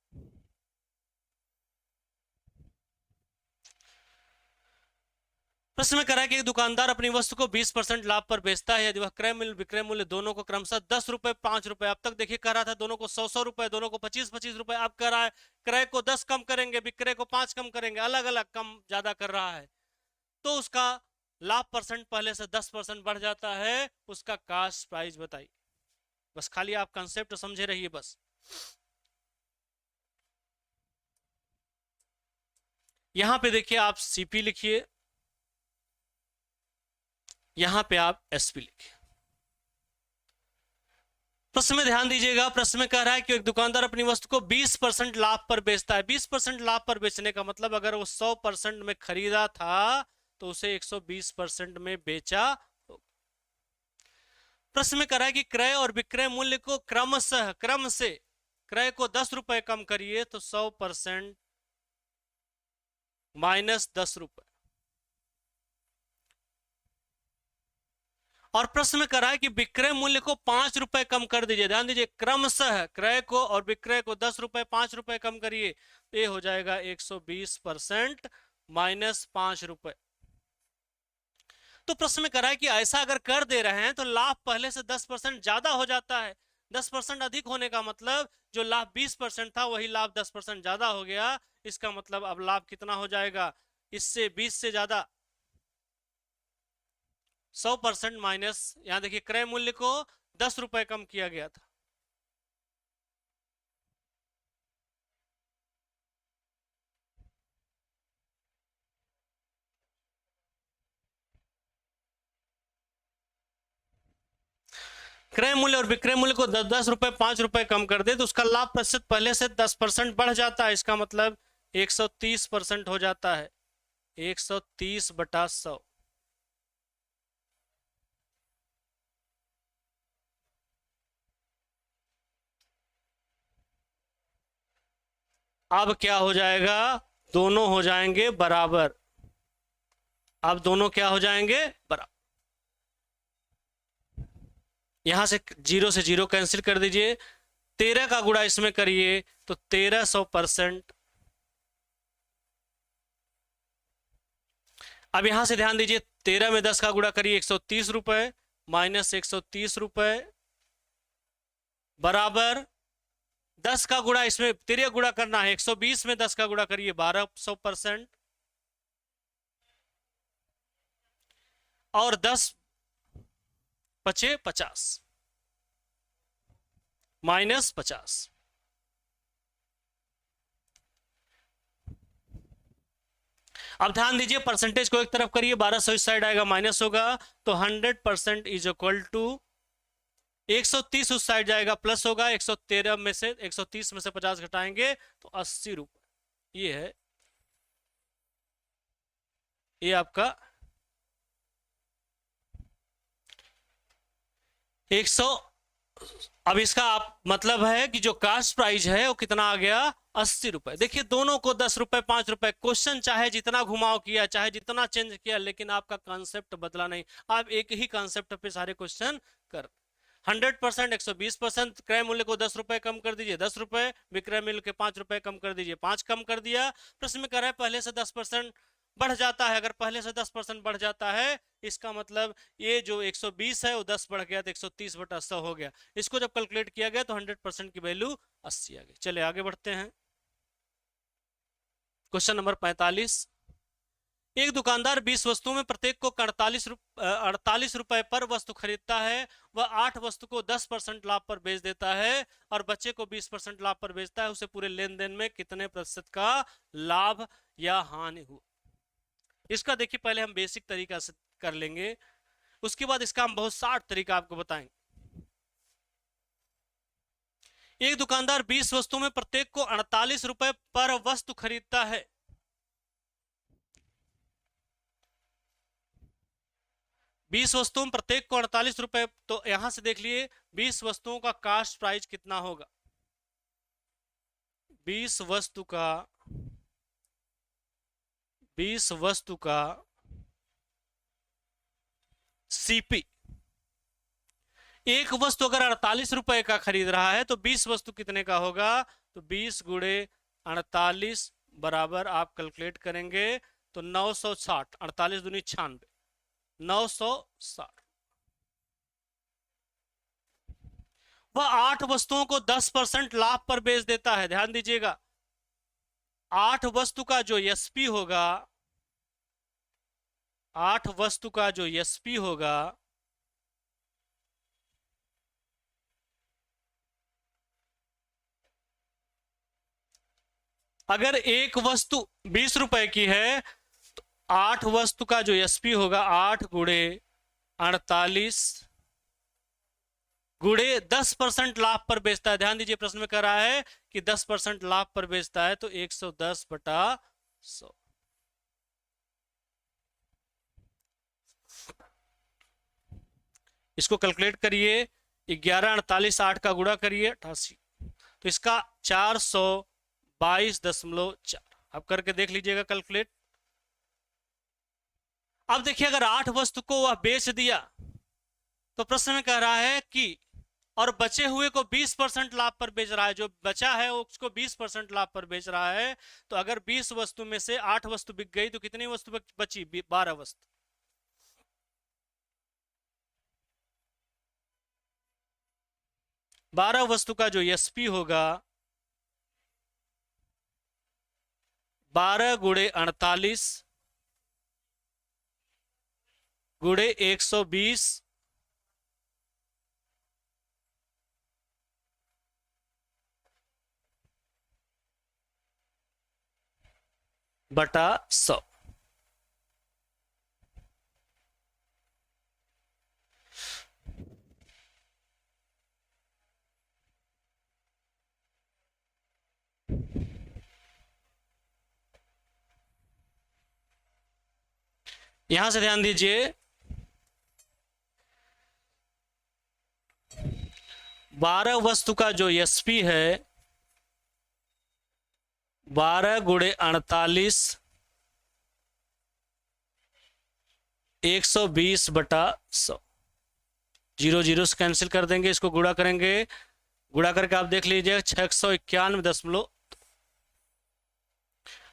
प्रश्न में करा कि एक दुकानदार अपनी वस्तु को 20% लाभ पर बेचता है यदि वह क्रय मूल्य विक्रय मूल्य दोनों को क्रमशः 10 रुपए 5 रुपए, अब तक देखिए कह रहा था दोनों को 100 रुपए, दोनों को 25 रुपए, अब कह रहा है क्रय को 10 कम करेंगे, विक्रय को 5 कम करेंगे, अलग अलग कम ज्यादा कर रहा है, तो उसका लाभ परसेंट पहले से 10% बढ़ जाता है, उसका कास्ट प्राइस बताइए। बस खाली आप कंसेप्ट समझे रहिए बस। यहां पे देखिए आप सीपी लिखिए, यहां पे आप एसपी लिखिए। प्रश्न में ध्यान दीजिएगा, प्रश्न में कह रहा है कि एक दुकानदार अपनी वस्तु को 20% लाभ पर बेचता है। 20% लाभ पर बेचने का मतलब अगर वो 100% में खरीदा था तो उसे 120% में बेचा। प्रश्न में कह रहा है कि क्रय और विक्रय मूल्य को क्रमशः क्रम से क्रय को 10 रुपए कम करिए तो 100% माइनस 10 रुपए। और प्रश्न में करा है कि विक्रय मूल्य को 5 रुपए कम कर दीजिए। ध्यान दीजिए, क्रमशः क्रय को और विक्रय को 10 रुपए 5 रुपए कम करिए, ये हो जाएगा 120% माइनस 5 रुपए। तो प्रश्न में करा है कि ऐसा अगर कर दे रहे हैं तो लाभ पहले से 10% ज्यादा हो जाता है। 10% अधिक होने का मतलब जो लाभ 20% था वही लाभ 10% ज्यादा हो गया। इसका मतलब अब लाभ कितना हो जाएगा, इससे 20 से ज्यादा 100% माइनस, यहां देखिए क्रय मूल्य को 10 रुपए कम किया गया था, क्रय मूल्य और विक्रय मूल्य को 10 रुपए 5 रुपए कम कर दे तो उसका लाभ प्रतिशत पहले से 10% बढ़ जाता है। इसका मतलब 130% हो जाता है, 130/100। अब क्या हो जाएगा, दोनों हो जाएंगे बराबर। अब दोनों क्या हो जाएंगे बराबर। यहां से 0 से 0 कैंसिल कर दीजिए, 13 का गुणा इसमें करिए तो 1300%। अब यहां से ध्यान दीजिए, 13 में 10 का गुणा करिए 130 रुपए माइनस 130 रुपए बराबर 10 का गुणा, इसमें तिर्यक गुणा करना है, 120 में 10 का गुणा करिए 1200% और 10 बचे 50 माइनस 50। अब ध्यान दीजिए, परसेंटेज को एक तरफ करिए, 1200 इस साइड आएगा, माइनस होगा, तो 100% इज इक्वल टू 130 उस साइड जाएगा, प्लस होगा, 113 में से 130 में से 50 घटाएंगे तो 80 रुपए। ये है, ये आपका 100। अब इसका आप मतलब है कि जो कास्ट प्राइस है वो कितना आ गया, 80 रुपए। देखिए दोनों को 10 रुपए 5 रुपए, क्वेश्चन चाहे जितना घुमाव किया, चाहे जितना चेंज किया, लेकिन आपका कॉन्सेप्ट बदला नहीं। आप एक ही कॉन्सेप्ट पे सारे क्वेश्चन कर 100%, 120%। क्रय मूल्य को 10 रुपए कम कर दीजिए, 10 रुपए, विक्रय मूल्य के 5 रुपए कम कर दीजिए, 5 कम कर दिया। प्रश्न में कह रहा है पहले से 10% बढ़ जाता है। अगर पहले से 10% बढ़ जाता है, इसका मतलब ये जो 120 है वो 10 बढ़ गया तो 130/100 हो गया। इसको जब कैलकुलेट किया गया तो 100% की वैल्यू 80 आ गई। चले आगे बढ़ते हैं। Question number 45। एक दुकानदार 20 वस्तुओं में प्रत्येक को 48 रुपए पर वस्तु खरीदता है। वह 8 वस्तु को 10% लाभ पर बेच देता है और बच्चे को 20% लाभ पर बेचता है। उसे पूरे लेन देन में कितने प्रतिशत का लाभ या हानि हुआ। इसका देखिए पहले हम बेसिक तरीका से कर लेंगे, उसके बाद इसका हम बहुत शार्ट तरीका आपको बताएंगे। एक दुकानदार 20 वस्तुओं में प्रत्येक को 48 रुपए पर वस्तु खरीदता है। 20 वस्तुओं में प्रत्येक को 48 रुपए, तो यहां से देख लिए 20 वस्तुओं का कास्ट प्राइस कितना होगा। 20 वस्तु का सीपी। एक वस्तु अगर 48 रुपए का खरीद रहा है तो 20 वस्तु कितने का होगा, तो 20 गुणे 48 बराबर आप कैलकुलेट करेंगे तो 960, 48 दूनी 96, 960। वह 8 वस्तुओं को 10% लाभ पर बेच देता है। ध्यान दीजिएगा, 8 वस्तु का जो एसपी होगा, 8 वस्तु का जो एसपी होगा, अगर एक वस्तु 20 रुपए की है तो 8 वस्तु का जो एसपी होगा 8 गुणे 48 गुणे 10% लाभ पर बेचता है। ध्यान दीजिए प्रश्न में कह रहा है कि 10% लाभ पर बेचता है तो 110/100। इसको कैलकुलेट करिए, 11 48 8 का गुणा करिए 88, तो इसका 422.4। अब करके देख लीजिएगा कैलकुलेट। अब देखिए अगर 8 वस्तु को वह बेच दिया तो प्रश्न में कह रहा है कि और बचे हुए को 20% लाभ पर बेच रहा है। जो बचा है उसको 20% लाभ पर बेच रहा है। तो अगर 20 वस्तु में से 8 वस्तु बिक गई तो कितनी वस्तु बची, 12 वस्तु। 12 वस्तु का जो एसपी होगा 12 गुणे 48 गुणे 120 बटा 100। यहां से ध्यान दीजिए, 12 वस्तु का जो एसपी है 12 गुणे 48 120/100। 0 0 से कैंसिल कर देंगे, इसको गुणा करेंगे, गुणा करके आप देख लीजिए 691.।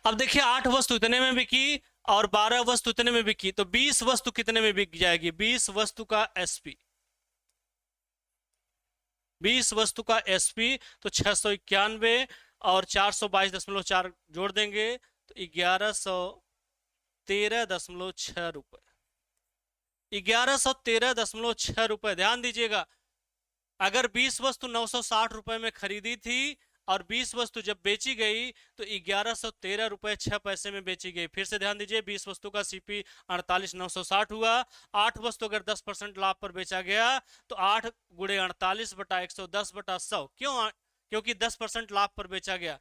अब देखिए 8 वस्तु इतने में बिकी और 12 वस्तु इतने में बिकी, तो 20 वस्तु कितने में बिक जाएगी, 20 वस्तु का एसपी, 20 वस्तु का एसपी तो 691 और 422.4 जोड़ देंगे तो 1113.6 रुपए, 1113.6 रुपए। ध्यान दीजिएगा, अगर 20 वस्तु 960 रुपए में खरीदी थी और 20 वस्तु जब बेची गई तो 1113 रुपये 6 पैसे में बेची गई। फिर से ध्यान दीजिए, 20 वस्तु का सीपी 48,960 हुआ। 8 वस्तु अगर 10% लाभ पर बेचा गया तो 8 गुणे 48 बटा 110 बटा 100। क्यों? क्योंकि 10% लाभ पर बेचा गया।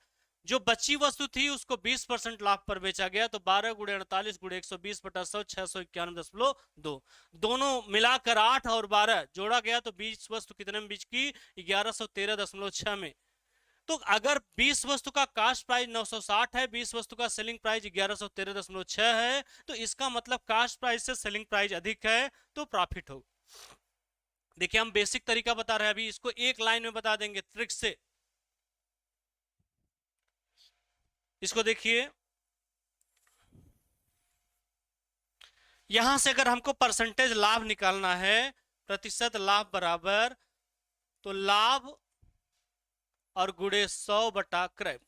जो बची वस्तु थी उसको 20% लाभ पर बेचा गया तो 12 गुणे 48 गुणे 120 बटा 100 691.2। दोनों मिलाकर 8 और 12 जोड़ा गया तो 20 वस्तु कितने में बिकी? 1113.6 में। तो अगर 20 वस्तु का कास्ट प्राइस 960 है, 20 वस्तु का सेलिंग प्राइस 1113.6 है, तो इसका मतलब कास्ट प्राइस से सेलिंग प्राइस अधिक है तो प्रॉफिट हो। देखिए हम बेसिक तरीका बता रहे हैं, अभी इसको एक लाइन में बता देंगे ट्रिक से। इसको देखिए, यहां से अगर हमको परसेंटेज लाभ निकालना है, प्रतिशत लाभ बराबर, तो लाभ और गुणे 100 बटा क्रय।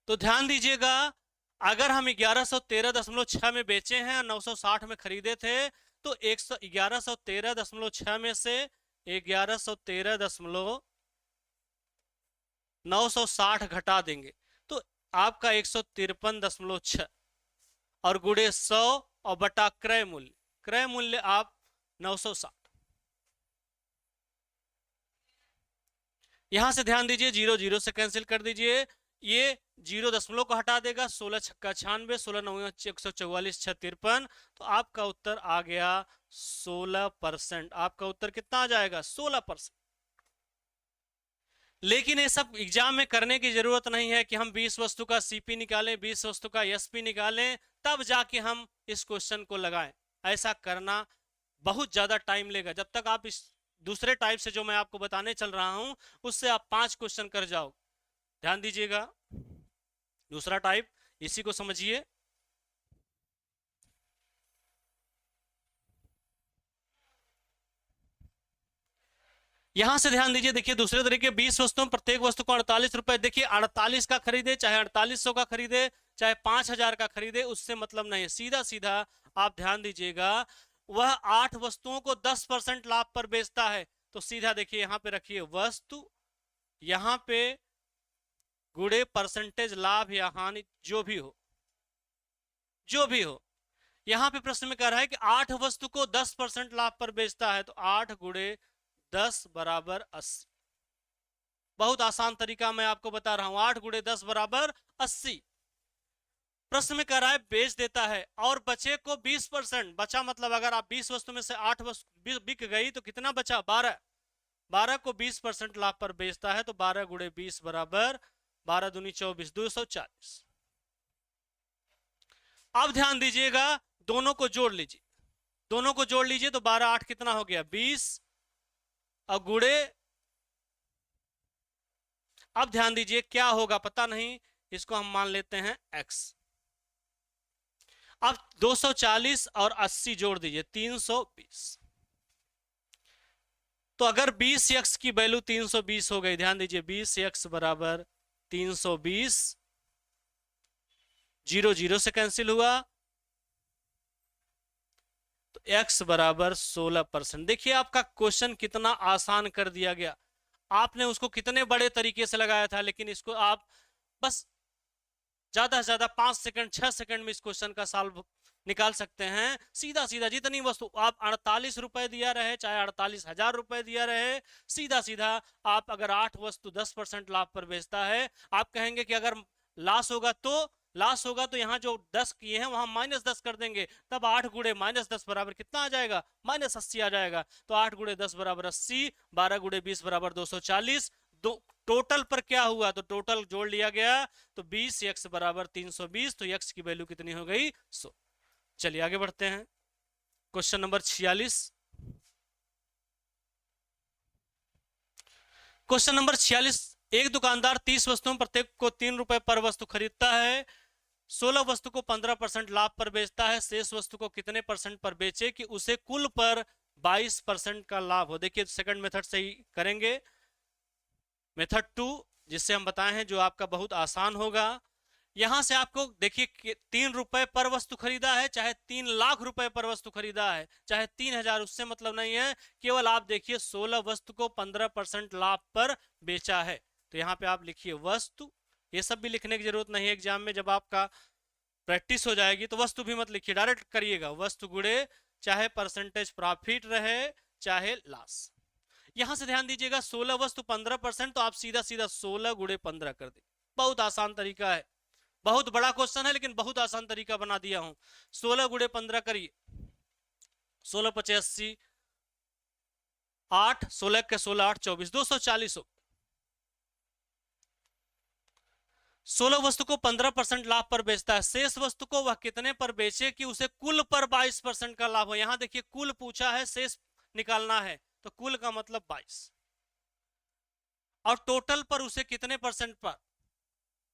तो ध्यान दीजिएगा, अगर हम 1113.6 में बेचे हैं और 960 में खरीदे थे तो 1113.6 में से 1113.960 घटा देंगे तो आपका 153.6 और गुणे 100 और बटा क्रय मूल्य। क्रय मूल्य आप 960। यहां से ध्यान दीजिए, 0 0 से कैंसिल कर दीजिए, ये 0 दशमलव को हटा देगा, 16 छक्का 96, 16 9 144 6 53। तो आपका उत्तर आ गया 16%। आपका उत्तर कितना आ जाएगा? 16%। लेकिन ये सब एग्जाम में करने की जरूरत नहीं है कि हम 20 वस्तु का सीपी निकालें, 20 वस्तु का एसपी निकालें, तब जाके हम इस क्वेश्चन को लगाएं। ऐसा करना बहुत ज्यादा टाइम लेगा। जब तक आप इस दूसरे टाइप से जो मैं आपको बताने चल रहा हूं उससे आप 5 क्वेश्चन कर जाओ। ध्यान दीजिएगा, दूसरा टाइप, इसी को समझिए। यहां से ध्यान दीजिए, देखिए दूसरे तरीके, 20 वस्तुओं प्रत्येक वस्तु को 48 रुपए। देखिए 48 का खरीदे, चाहे 4800 का खरीदे, चाहे 5000 का खरीदे, उससे मतलब नहीं है। सीधा सीधा आप ध्यान दीजिएगा, वह 8 वस्तुओं को 10% लाभ पर बेचता है। तो सीधा देखिए यहां पे रखिए वस्तु, यहां पे गुणे परसेंटेज लाभ या हानि, जो भी हो, जो भी हो। यहां पे प्रश्न में कह रहा है कि 8 वस्तु को 10% लाभ पर बेचता है तो 8 गुणे 10 बराबर 80। बहुत आसान तरीका मैं आपको बता रहा हूं, 8 गुणे 10 बराबर 80। प्रश्न में कह रहा है बेच देता है और बचे को 20%। बचा मतलब अगर आप 20 वस्तु में से 8 वस्तु बिक गई तो कितना बचा? 12। 12 को 20% लाभ पर बेचता है तो 12 गुणे 20 बराबर 12 दूनी 24, 240। अब ध्यान दीजिएगा, दोनों को जोड़ लीजिए, दोनों को जोड़ लीजिए तो 12 8 कितना हो गया? 20 और गुणे, अब ध्यान दीजिए क्या होगा पता नहीं, इसको हम मान लेते हैं x। अब 240 और 80 जोड़ दीजिए, 320। तो अगर 20x की वैल्यू 320 हो गई, ध्यान दीजिए 20x बराबर 320, 0 0 से कैंसिल हुआ तो x बराबर 16%। देखिए आपका क्वेश्चन कितना आसान कर दिया गया। आपने उसको कितने बड़े तरीके से लगाया था, लेकिन इसको आप बस ज्यादा से ज्यादा 5 सेकंड 6 सेकंड में इस क्वेश्चन का सॉल्व निकाल सकते हैं। सीधा सीधा जितनी वस्तु आप 48 रुपए दिया रहे, चाहे 48,000 रुपए दिया रहे, सीधा सीधा आप अगर 8 वस्तु 10% लाभ पर बेचता है, आप कहेंगे कि अगर लॉस होगा तो यहां जो 10 किए हैं वहां -10 कर देंगे, तब 8 गुणे -10 बराबर कितना आ जाएगा? -80 आ जाएगा। तो 8 गुणे 10 बराबर 80, 12 गुणे 20 बराबर 240। टोटल पर क्या हुआ? तो टोटल जोड़ लिया गया तो 20x बराबर 320, तो x की वैल्यू कितनी हो गई? 100। चलिए आगे बढ़ते हैं, क्वेश्चन नंबर 46। क्वेश्चन नंबर 46, एक दुकानदार 30 वस्तुओं प्रत्येक को 3 रुपए पर वस्तु खरीदता है, 16 वस्तु को 15% लाभ पर बेचता है, शेष वस्तु को कितने परसेंट पर बेचे कि उसे कुल पर 22% का लाभ हो। देखिए सेकंड मेथड से ही करेंगे, मेथड 2 जिससे हम बताए हैं, जो आपका बहुत आसान होगा। यहां से आपको देखिए 3 रुपए पर वस्तु खरीदा है, चाहे 3 लाख रुपए पर वस्तु खरीदा है, चाहे 3,000, उससे मतलब नहीं है। केवल आप देखिए 16 वस्तु को 15% लाभ पर बेचा है। तो यहाँ पे आप लिखिए वस्तु, ये सब भी लिखने की जरूरत नहीं है एग्जाम में। जब आपका प्रैक्टिस हो जाएगी तो वस्तु भी मत लिखिए, डायरेक्ट करिएगा वस्तु गुणे, चाहे परसेंटेज प्रॉफिट रहे चाहे लॉस। यहां से ध्यान दीजिएगा 16 वस्तु 15%, तो आप सीधा सीधा 16 गुणे 15 कर दे। बहुत आसान तरीका है, बहुत बड़ा क्वेश्चन है लेकिन बहुत आसान तरीका बना दिया हूं। 16 गुणे 15 करिए, 16 पचे 80, 8, 16 के 16 8 24, 240 हो। 16 वस्तु को 15% लाभ पर बेचता है, शेष वस्तु को वह कितने पर बेचे कि उसे कुल पर 22% का लाभ हो। यहां देखिए कुल पूछा है, शेष निकालना है, तो कुल का मतलब 22, और टोटल पर उसे कितने परसेंट पर,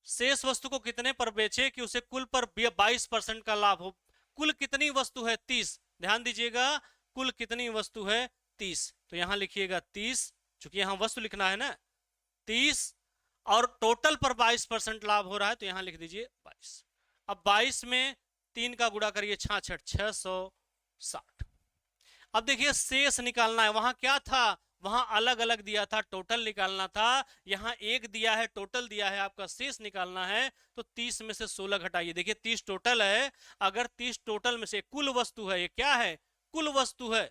शेष वस्तु को कितने पर बेचे कि उसे कुल पर 22% का लाभ हो। कुल कितनी वस्तु है 30, ध्यान दीजिएगा कुल कितनी वस्तु है 30, तो यहां लिखिएगा 30, चूंकि यहां वस्तु लिखना है ना 30, और टोटल पर 22% लाभ हो रहा है, तो यहां लिख दीजिए 22। अब 22 में 3 का गुणा करिए 66, 660। अब देखिए शेष निकालना है, वहां क्या था, वहां अलग अलग दिया था, टोटल निकालना था, यहां एक दिया है टोटल दिया है, आपका शेष निकालना है। तो 30 में से 16 घटाइए, देखिए 30 टोटल है, अगर 30 टोटल में से कुल वस्तु है, ये क्या है कुल वस्तु है,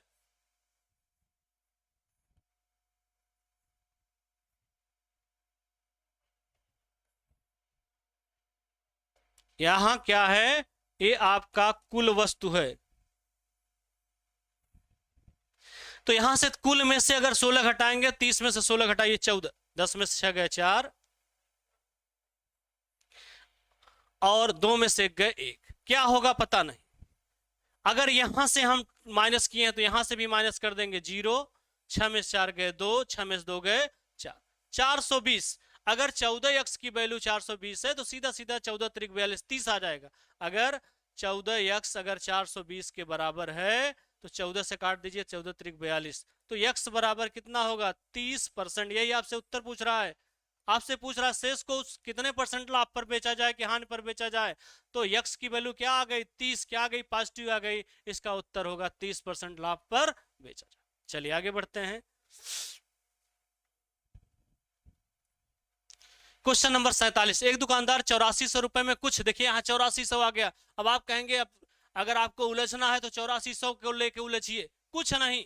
यहां क्या है, ये आपका कुल वस्तु है। तो यहां से कुल में से अगर 16 घटाएंगे, 30 में से 16 घटाइए 14, 10 में से 6 गए 4, और 2 में से गए 1, क्या होगा पता नहीं। अगर यहां से हम माइनस किए हैं तो यहां से भी माइनस कर देंगे 0, 6 में से 4 गए 2, 6 में से 2 गए 4, 420। अगर 14x की वैल्यू 420 है तो सीधा सीधा 14 त्रिक 42 30 आ जाएगा। अगर 14x अगर 420 के बराबर है तो 14 से काट दीजिए, 14 त्रिक 42, तो x बराबर कितना होगा 30%। यही आपसे उत्तर पूछ रहा है, आपसे पूछ रहा है शेष को कितने परसेंट लाभ पर बेचा जाए कि हानि पर बेचा जाए। तो यक्स की वैल्यू क्या आ गई 30, क्या आ गई पॉजिटिव आ गई, इसका उत्तर होगा 30% लाभ पर बेचा जाए। चलिए आगे बढ़ते हैं। क्वेश्चन नंबर 47, एक दुकानदार 8400 रुपए में कुछ, देखिए यहाँ 8400 आ गया। अब आप कहेंगे अब अगर आपको उलझना है तो 8400 को लेके उलझिए, कुछ नहीं,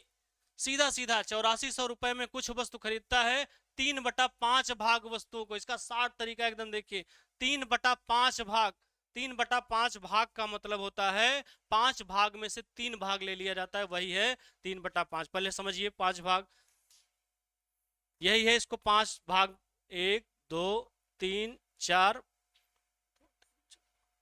सीधा सीधा 8400 रुपए में कुछ वस्तु खरीदता है, 3/5 भाग वस्तुओं को, इसका 60 तरीका एकदम देखिए, 3/5 भाग, 3/5 भाग का मतलब होता है 5 भाग में से 3 भाग ले लिया जाता है, वही है 3/5। पहले समझिए 5 भाग, यही है, इसको 5 भाग, 1 2 3 4,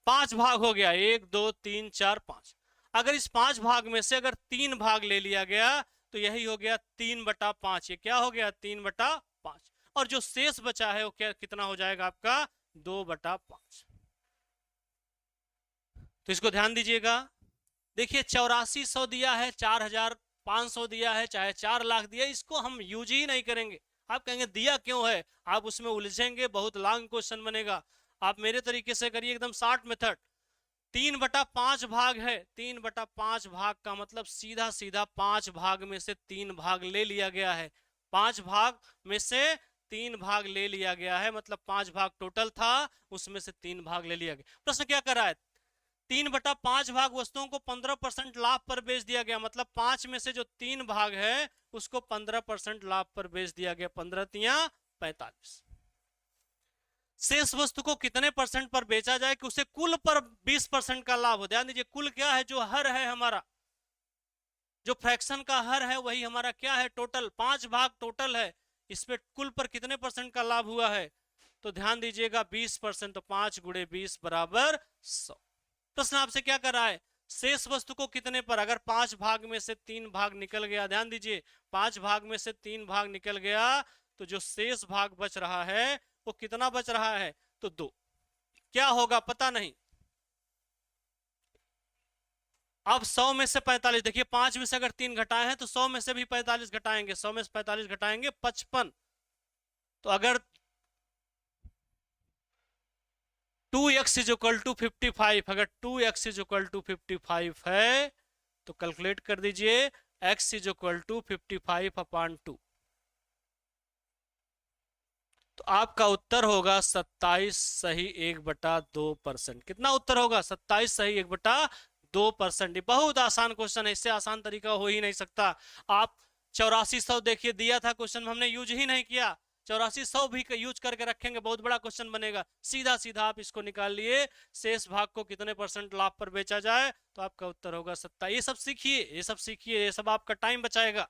5 भाग हो गया, 1 2 3 4 5। अगर इस 5 भाग में से अगर 3 भाग ले लिया गया तो यही हो गया 3/5, ये क्या हो गया 3/5, और जो शेष बचा है वो क्या कितना हो जाएगा आपका 2/5। तो इसको ध्यान दीजिएगा, देखिए 8400 दिया है, 4500 दिया है, चाहे 4 लाख दिया, इसको हम यूज ही नहीं करेंगे। आप कहेंगे दिया क्यों है, आप उसमें उलझेंगे, बहुत लॉन्ग क्वेश्चन बनेगा। आप मेरे तरीके से करिए एकदम शॉर्ट मेथड, 3/5 भाग है, 3/5 भाग का मतलब सीधा सीधा 5 भाग में से 3 भाग ले लिया गया है, 5 भाग में से 3 भाग ले लिया गया है, मतलब 5 भाग टोटल था, उसमें से 3 भाग ले लिया गया। प्रश्न क्या कर रहा है, 3/5 भाग वस्तुओं को 15% लाभ पर बेच दिया गया, मतलब 5 में से जो 3 भाग है उसको 15% लाभ पर बेच दिया गया, 15 तिया 45। शेष वस्तु को कितने परसेंट पर बेचा जाए कि उसे कुल पर 20% का लाभ हो। ध्यान दीजिए कुल क्या है, जो हर है हमारा, जो फ्रैक्शन का हर है वही हमारा क्या है टोटल, 5 भाग टोटल है, इस पे कुल पर कितने परसेंट का लाभ हुआ है, तो ध्यान दीजिएगा 20%, तो 5 गुणे 20 बराबर 100। प्रश्न आपसे क्या कर रहा है, शेष वस्तु को कितने पर, अगर 5 भाग में से 3 भाग निकल गया, ध्यान दीजिए 5 भाग में से 3 भाग निकल गया, तो जो शेष भाग बच रहा है वो कितना बच रहा है, तो 2, क्या होगा पता नहीं। अब 100 में से 45, देखिए 5 में से अगर 3 घटाए हैं तो 100 में से भी 45 घटाएंगे, 100 में से 45 घटाएंगे 55। तो अगर 2x इज इक्वल टू 55, अगर 2x इज इक्वल टू 55 है तो कैलकुलेट कर दीजिए, x इज इक्वल टू 55/2, तो आपका उत्तर होगा 27 सही 1/2%। कितना उत्तर होगा? 27 सही 1/2%। बहुत आसान क्वेश्चन है, इससे आसान तरीका हो ही नहीं सकता। आप 8400 देखिए दिया था क्वेश्चन में, हमने यूज ही नहीं किया। 8400 भी यूज करके रखेंगे, बहुत बड़ा क्वेश्चन बनेगा। सीधा सीधा आप इसको निकाल लिए, शेष भाग को कितने % लाभ पर बेचा जाए, तो आपका उत्तर होगा 27। ये सब सीखिए, ये सब सीखिए, ये सब आपका टाइम बचाएगा,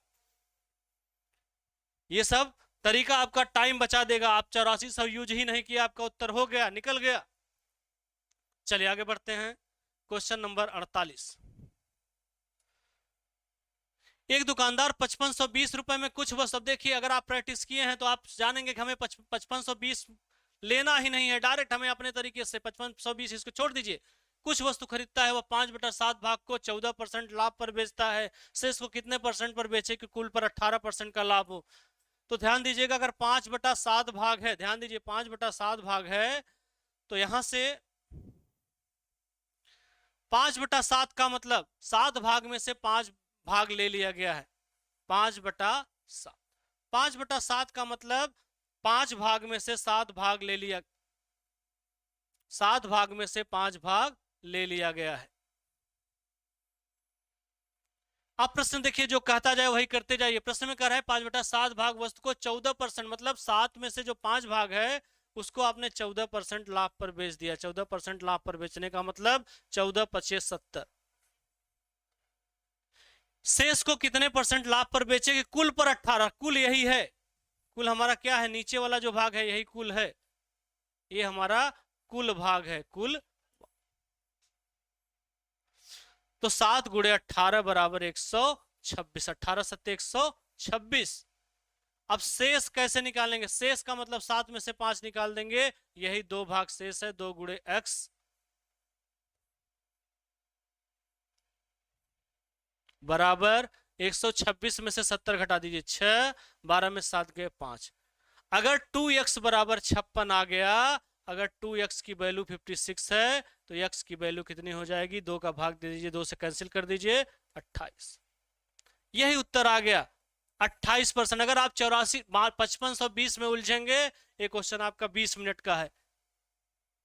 ये सब तरीका आपका टाइम बचा देगा। आप 8400 यूज ही नहीं किया, आपका उत्तर हो गया, निकल गया। चलिए आगे बढ़ते हैं। Question number 48। एक दुकानदार 5520 रुपए में कुछ वस्तु, अब देखिए अगर आप प्रैक्टिस किए हैं तो आप जानेंगे कि हमें 5520 लेना ही नहीं है, डायरेक्ट हमें अपने तरीके से 5520 इसको छोड़ दीजिए। कुछ वस्तु खरीदता है, वह 5/7 भाग को 14% लाभ पर बेचता है, शेष को कितने % पर बेचे कि कुल पर 18% का लाभ हो। तो ध्यान दीजिएगा, अगर 5/7 भाग है, ध्यान दीजिए 5/7 भाग है, तो यहां से 5/7 का मतलब 7 भाग में से 5 भाग ले लिया गया है। 5/7, 5/7 का मतलब 5 भाग में से 7 भाग ले लिया, 7 भाग में से 5 भाग ले लिया गया है। आप प्रश्न देखिए, जो कहता जाए वही करते जाइए। प्रश्न में कह रहा है 5/7 भाग वस्तु को 14%, मतलब 7 में से जो 5 भाग है उसको आपने 14% लाभ पर बेच दिया। 14% लाभ पर बेचने का मतलब 14×5 = 70। शेष को कितने % लाभ पर बेचेगी? कुल पर 18, कुल यही है, कुल हमारा क्या है? नीचे वाला जो भाग है यही कुल है, ये हमारा कुल भाग है, कुल। तो 7 × 18 = 126, 18 × 7 = 126। अब शेष कैसे निकालेंगे? शेष का मतलब 7 में से 5 निकाल देंगे, यही 2 भाग शेष है, 2 × x बराबर 126 में से 70 घटा दीजिए 6, 12 में 7 गए 5। अगर 2x बराबर 56 आ गया, अगर 2x की वैल्यू 56 है तो x की वैल्यू कितनी हो जाएगी? 2 का भाग दे दीजिए, 2 से कैंसिल कर दीजिए, 28। यही उत्तर आ गया 28%। अगर आप 5520 में उलझेंगे, ये क्वेश्चन आपका 20 मिनट का है,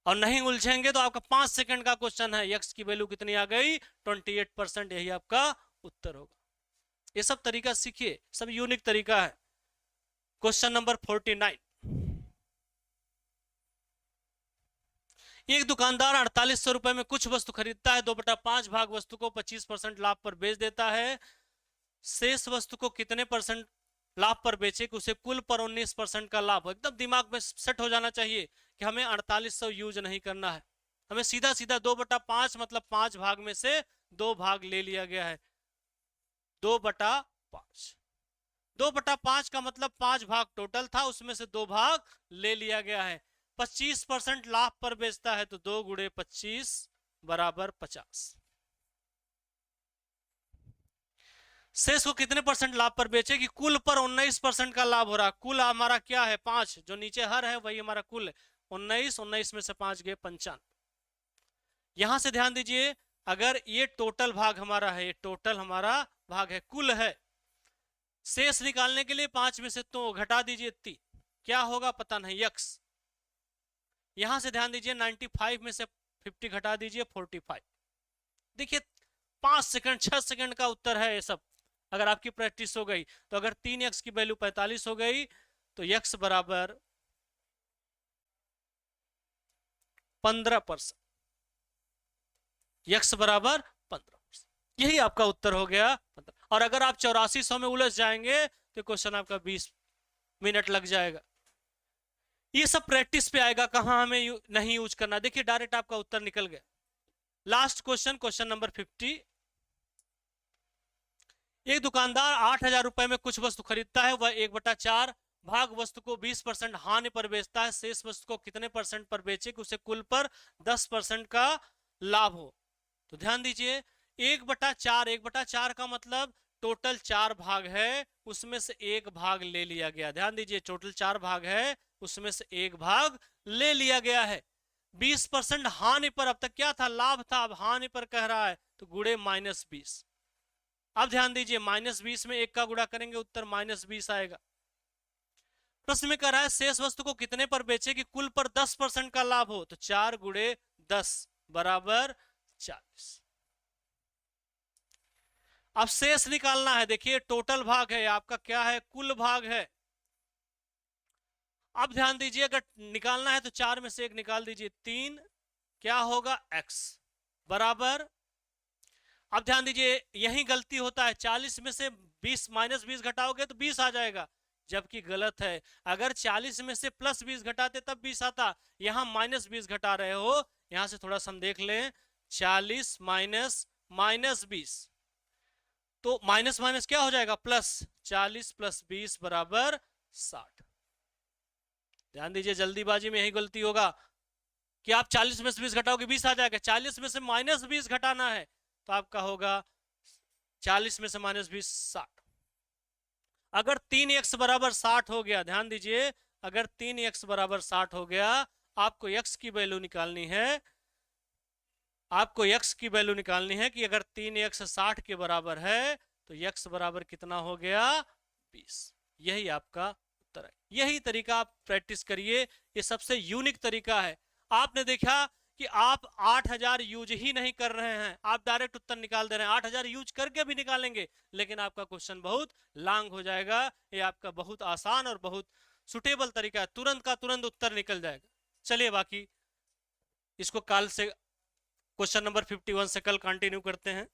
और नहीं उलझेंगे तो आपका 5 सेकंड का क्वेश्चन है। x की वैल्यू कितनी आ गई? 28%। यही आपका उत्तर होगा। ये सब तरीका सीखिए, सब यूनिक तरीका है। Question number 49। एक दुकानदार 4800 रुपए में कुछ वस्तु खरीदता है, 2/5 भाग वस्तु को 25% लाभ पर बेच देता है, शेष वस्तु को कितने % लाभ पर बेचे कि उसे कुल पर 19% का लाभ हो। एकदम दिमाग में सेट हो जाना चाहिए कि हमें 4800 यूज नहीं करना है, हमें सीधा सीधा 2/5 मतलब 5 भाग में से 2 भाग ले लिया गया है। 2/5, 2/5 का मतलब 5 भाग टोटल था, उसमें से 2 भाग ले लिया गया है। 25% लाभ पर बेचता है, तो 2 × 25 = 50। शेष को कितने % लाभ पर बेचे कि कुल पर 19% का लाभ हो रहा है। कुल हमारा क्या है? 5, जो नीचे हर है वही हमारा कुल है। 19 में से 5 गए 55। यहां से ध्यान दीजिए, अगर ये टोटल भाग हमारा है, ये टोटल हमारा भाग है, कुल है। शेष निकालने के लिए 5 में से तो घटा दीजिए 3, क्या होगा पता नहीं, x। यहां से ध्यान दीजिए 95 में से 50 घटा दीजिए 45। देखिए 5 सेकंड 6 सेकंड का उत्तर है ये सब, अगर आपकी प्रैक्टिस हो गई तो। अगर 3x की वैल्यू 45 हो गई तो x बराबर 15%, x बराबर 15%। यही आपका उत्तर हो गया। और अगर आप 8400 में उलझ जाएंगे तो क्वेश्चन आपका 20 मिनट लग जाएगा। ये सब प्रैक्टिस पे आएगा, कहां हमें नहीं यूज करना। देखिए डायरेक्ट आपका उत्तर निकल गया। Last question, question number 50। एक दुकानदार 8000 रुपए में कुछ वस्तु खरीदता है, वह 1/4 भाग वस्तु को 20% हानि पर बेचता है, शेष वस्तु को कितने % पर बेचे कि उसे कुल पर 10% का लाभ हो। तो ध्यान दीजिए 1/4, 1/4 का मतलब टोटल 4 भाग है, उसमें से 1 भाग ले लिया गया। ध्यान दीजिए टोटल 4 भाग है, उसमें से 1 भाग ले लिया गया है। 20% हानि पर, अब तक क्या था, लाभ था, अब हानि पर कह रहा है, तो गुणे -20। अब ध्यान दीजिए, -20 में 1 का गुणा करेंगे, उत्तर -20 आएगा। प्रश्न में कह रहा है शेष वस्तु को कितने पर बेचे कि कुल पर 10% का लाभ हो, तो 4 गुणे 10 बराबर 40। अब शेष निकालना है, देखिए टोटल भाग है आपका, क्या है, कुल भाग है। अब ध्यान दीजिए, अगर निकालना है तो 4 में से 1 निकाल दीजिए, 3 क्या होगा, x बराबर। अब ध्यान दीजिए, यही गलती होता है, 40 में से 20 -20 घटाओगे तो 20 आ जाएगा, जबकि गलत है। अगर 40 में से +20 घटाते तब 20 आता, यहां -20 घटा रहे हो। यहां से थोड़ा सा हम देख लें, 40 माइनस -20, तो माइनस माइनस क्या हो जाएगा, प्लस। 40 + 20 बराबर 60। ध्यान दीजिए, जल्दीबाजी में यही गलती होगा कि आप 40 में से 20 घटाओगे 20 आ जाएगा, 40 में से -20 घटाना है तो आपका होगा 40 में से -20 60। अगर 3x बराबर 60 हो गया, ध्यान दीजिए, अगर 3x बराबर 60 हो गया, आपको x की वैल्यू निकालनी है। आपको x की वैल्यू निकालनी है कि अगर 3x 60 के बराबर है तो x बराबर कितना हो गया, 20। यही आपका उत्तर है। यही तरीका आप प्रैक्टिस करिए, ये सबसे यूनिक तरीका है। आपने देखा कि आप 8000 यूज ही नहीं कर रहे हैं, आप डायरेक्ट उत्तर निकाल दे रहे हैं। 8000 यूज करके भी निकालेंगे लेकिन आपका क्वेश्चन बहुत लॉन्ग हो जाएगा। ये आपका बहुत आसान और बहुत सुटेबल तरीका है, तुरंत का तुरंत उत्तर निकल जाएगा। चलिए बाकी इसको कल से क्वेश्चन नंबर 51 से कल कंटिन्यू करते हैं।